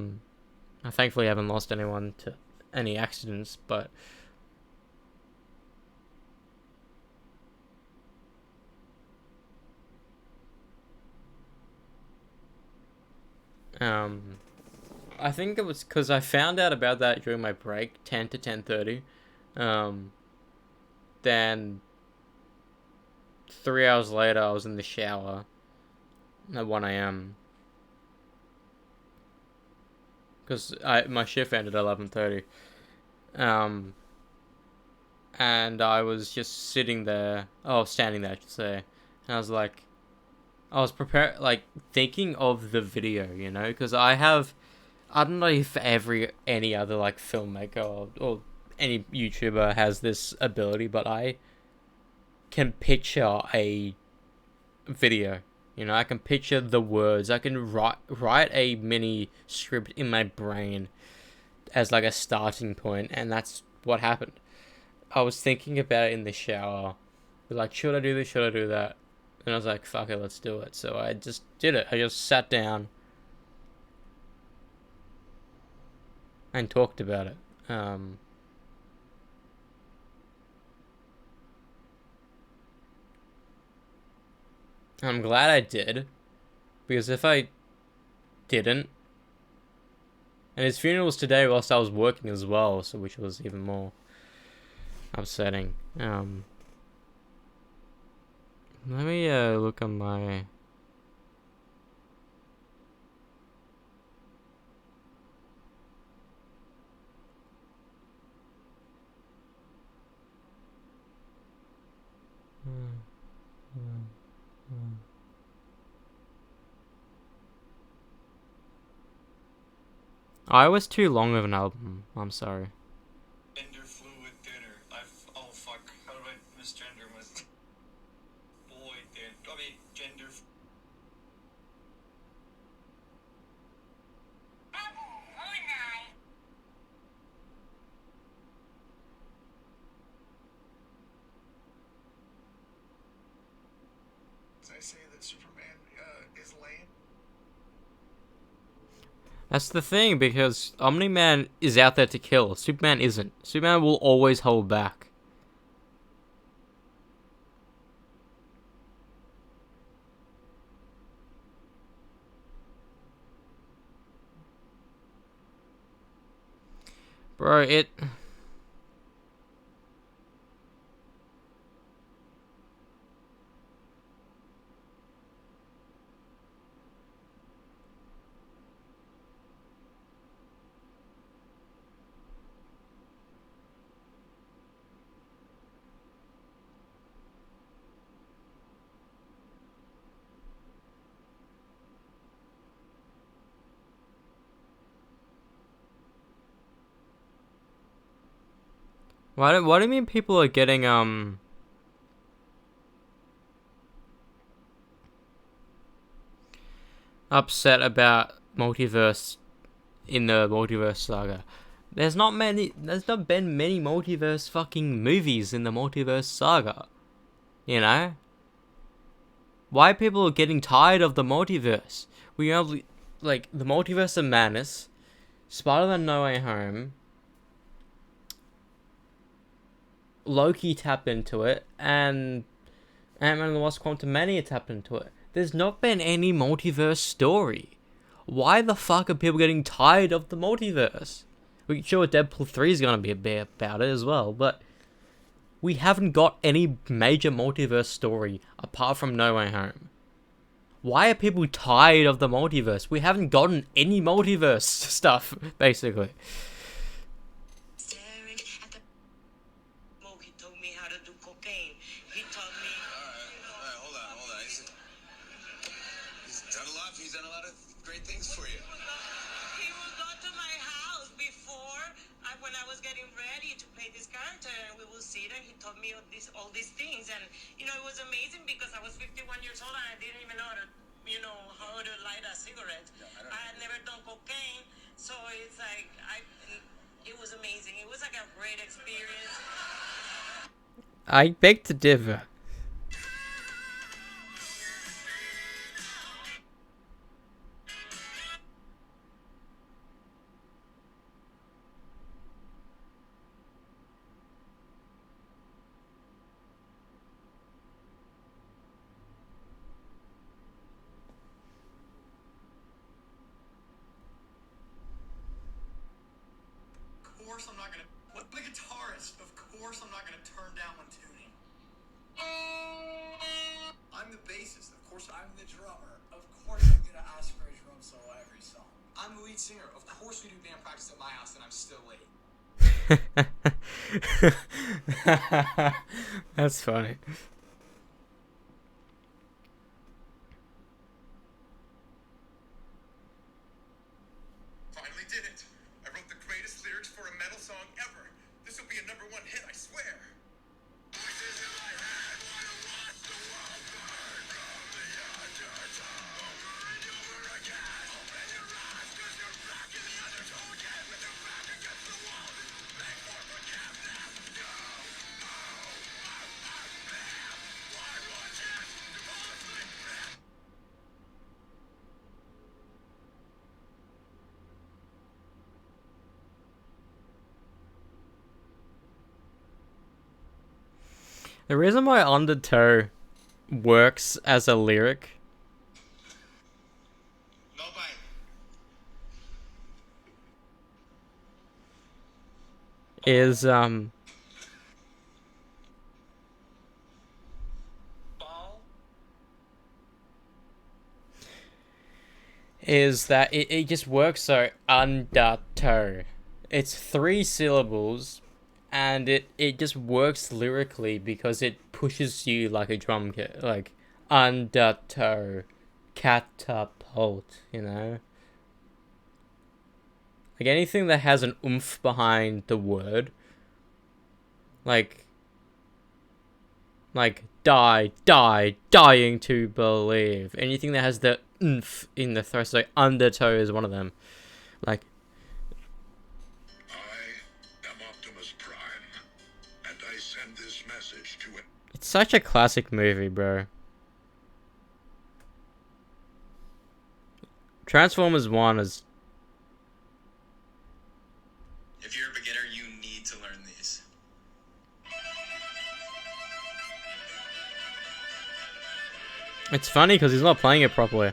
thankfully haven't lost anyone to any accidents, but I think it was because I found out about that during my break, 10 to 10:30. Then 3 hours later, I was in the shower at 1 a.m. because my shift ended at 11:30. And I was just standing there, I should say, and I was like, I was prepared, like, thinking of the video, you know, because I don't know if any other, like, filmmaker or any YouTuber has this ability, but I can picture a video, you know, I can picture the words, I can write a mini script in my brain as, like, a starting point, and that's what happened. I was thinking about it in the shower, like, should I do this, should I do that? And I was like, fuck it, let's do it. So I just did it. I just sat down and talked about it. I'm glad I did, because if I didn't, and his funeral was today whilst I was working as well, so which was even more upsetting. Let me look on my I was too long of an album. I'm sorry. Gender fluid dinner. Oh fuck. How do I misgender my boy then? I mean, gender. I say that Superman is lame. That's the thing, because Omni-Man is out there to kill. Superman isn't. Superman will always hold back. Bro, Why do you mean people are getting upset about multiverse in the multiverse saga? There's not been many multiverse fucking movies in the multiverse saga. You know? Why people are getting tired of the multiverse? We have, like, the Multiverse of Madness, Spider-Man No Way Home, Loki tapped into it, and Ant-Man and the Wasp: Quantumania tapped into it. there's not been any multiverse story. Why the fuck are people getting tired of the multiverse? We're sure Deadpool 3 is going to be a bit about it as well, but we haven't got any major multiverse story apart from No Way Home. Why are people tired of the multiverse? We haven't gotten any multiverse stuff, basically. All these things, and you know, it was amazing because I was 51 years old and I didn't even know how to, you know, how to light a cigarette. I had never done cocaine, so it's like it was amazing. It was like a great experience. I beg to differ. Of course I'm not gonna. What the guitarist? Of course I'm not gonna turn down one tuning. I'm the bassist. Of course I'm the drummer. Of course I'm gonna ask for a drum solo every song. I'm the lead singer. Of course we do band practice at my house and I'm still late. That's funny. Finally did it. I wrote the greatest lyrics for a metal song ever. This will be a #1 hit, I swear. The reason why Undertow works as a lyric is that it just works so Undertow. It's 3 syllables. And it just works lyrically because it pushes you like a drum kit, like undertow, catapult, you know? Like anything that has an oomph behind the word, like dying to believe. Anything that has the oomph in the throat, so undertow is one of them. Like, it's such a classic movie, bro. Transformers 1 is... If you're a beginner, you need to learn these. It's funny because he's not playing it properly.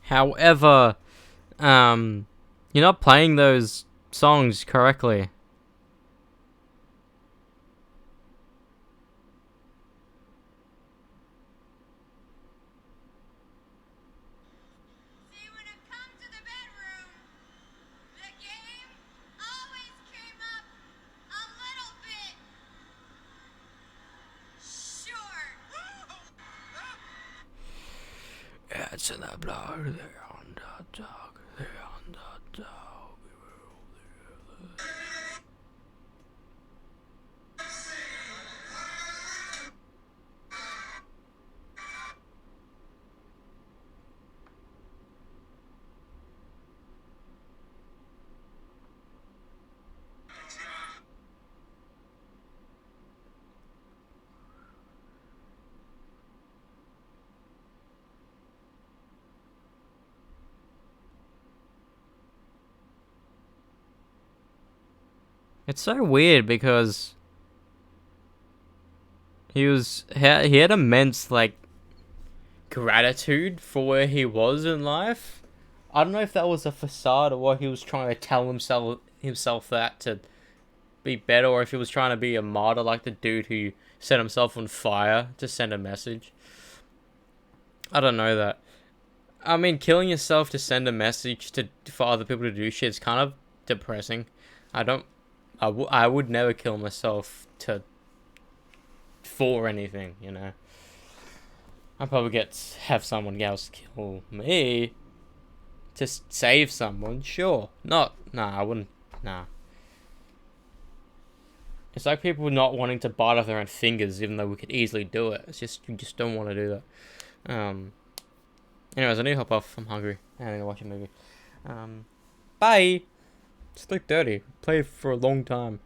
However, you're not playing those songs correctly. It's in the blood, they're on the dog, they're on the dog. It's so weird because he had immense like gratitude for where he was in life. I don't know if that was a facade or what he was trying to tell himself that to be better, or if he was trying to be a martyr like the dude who set himself on fire to send a message. I don't know that. I mean, killing yourself to send a message for other people to do shit is kind of depressing. I would never kill myself for anything, you know. I'd probably have someone else kill me to save someone, sure. Nah, I wouldn't, nah. It's like people not wanting to bite off their own fingers, even though we could easily do it. It's just, you just don't want to do that. Anyways, I need to hop off. I'm hungry. I need to watch a movie. Bye! It's 3:30. Played for a long time.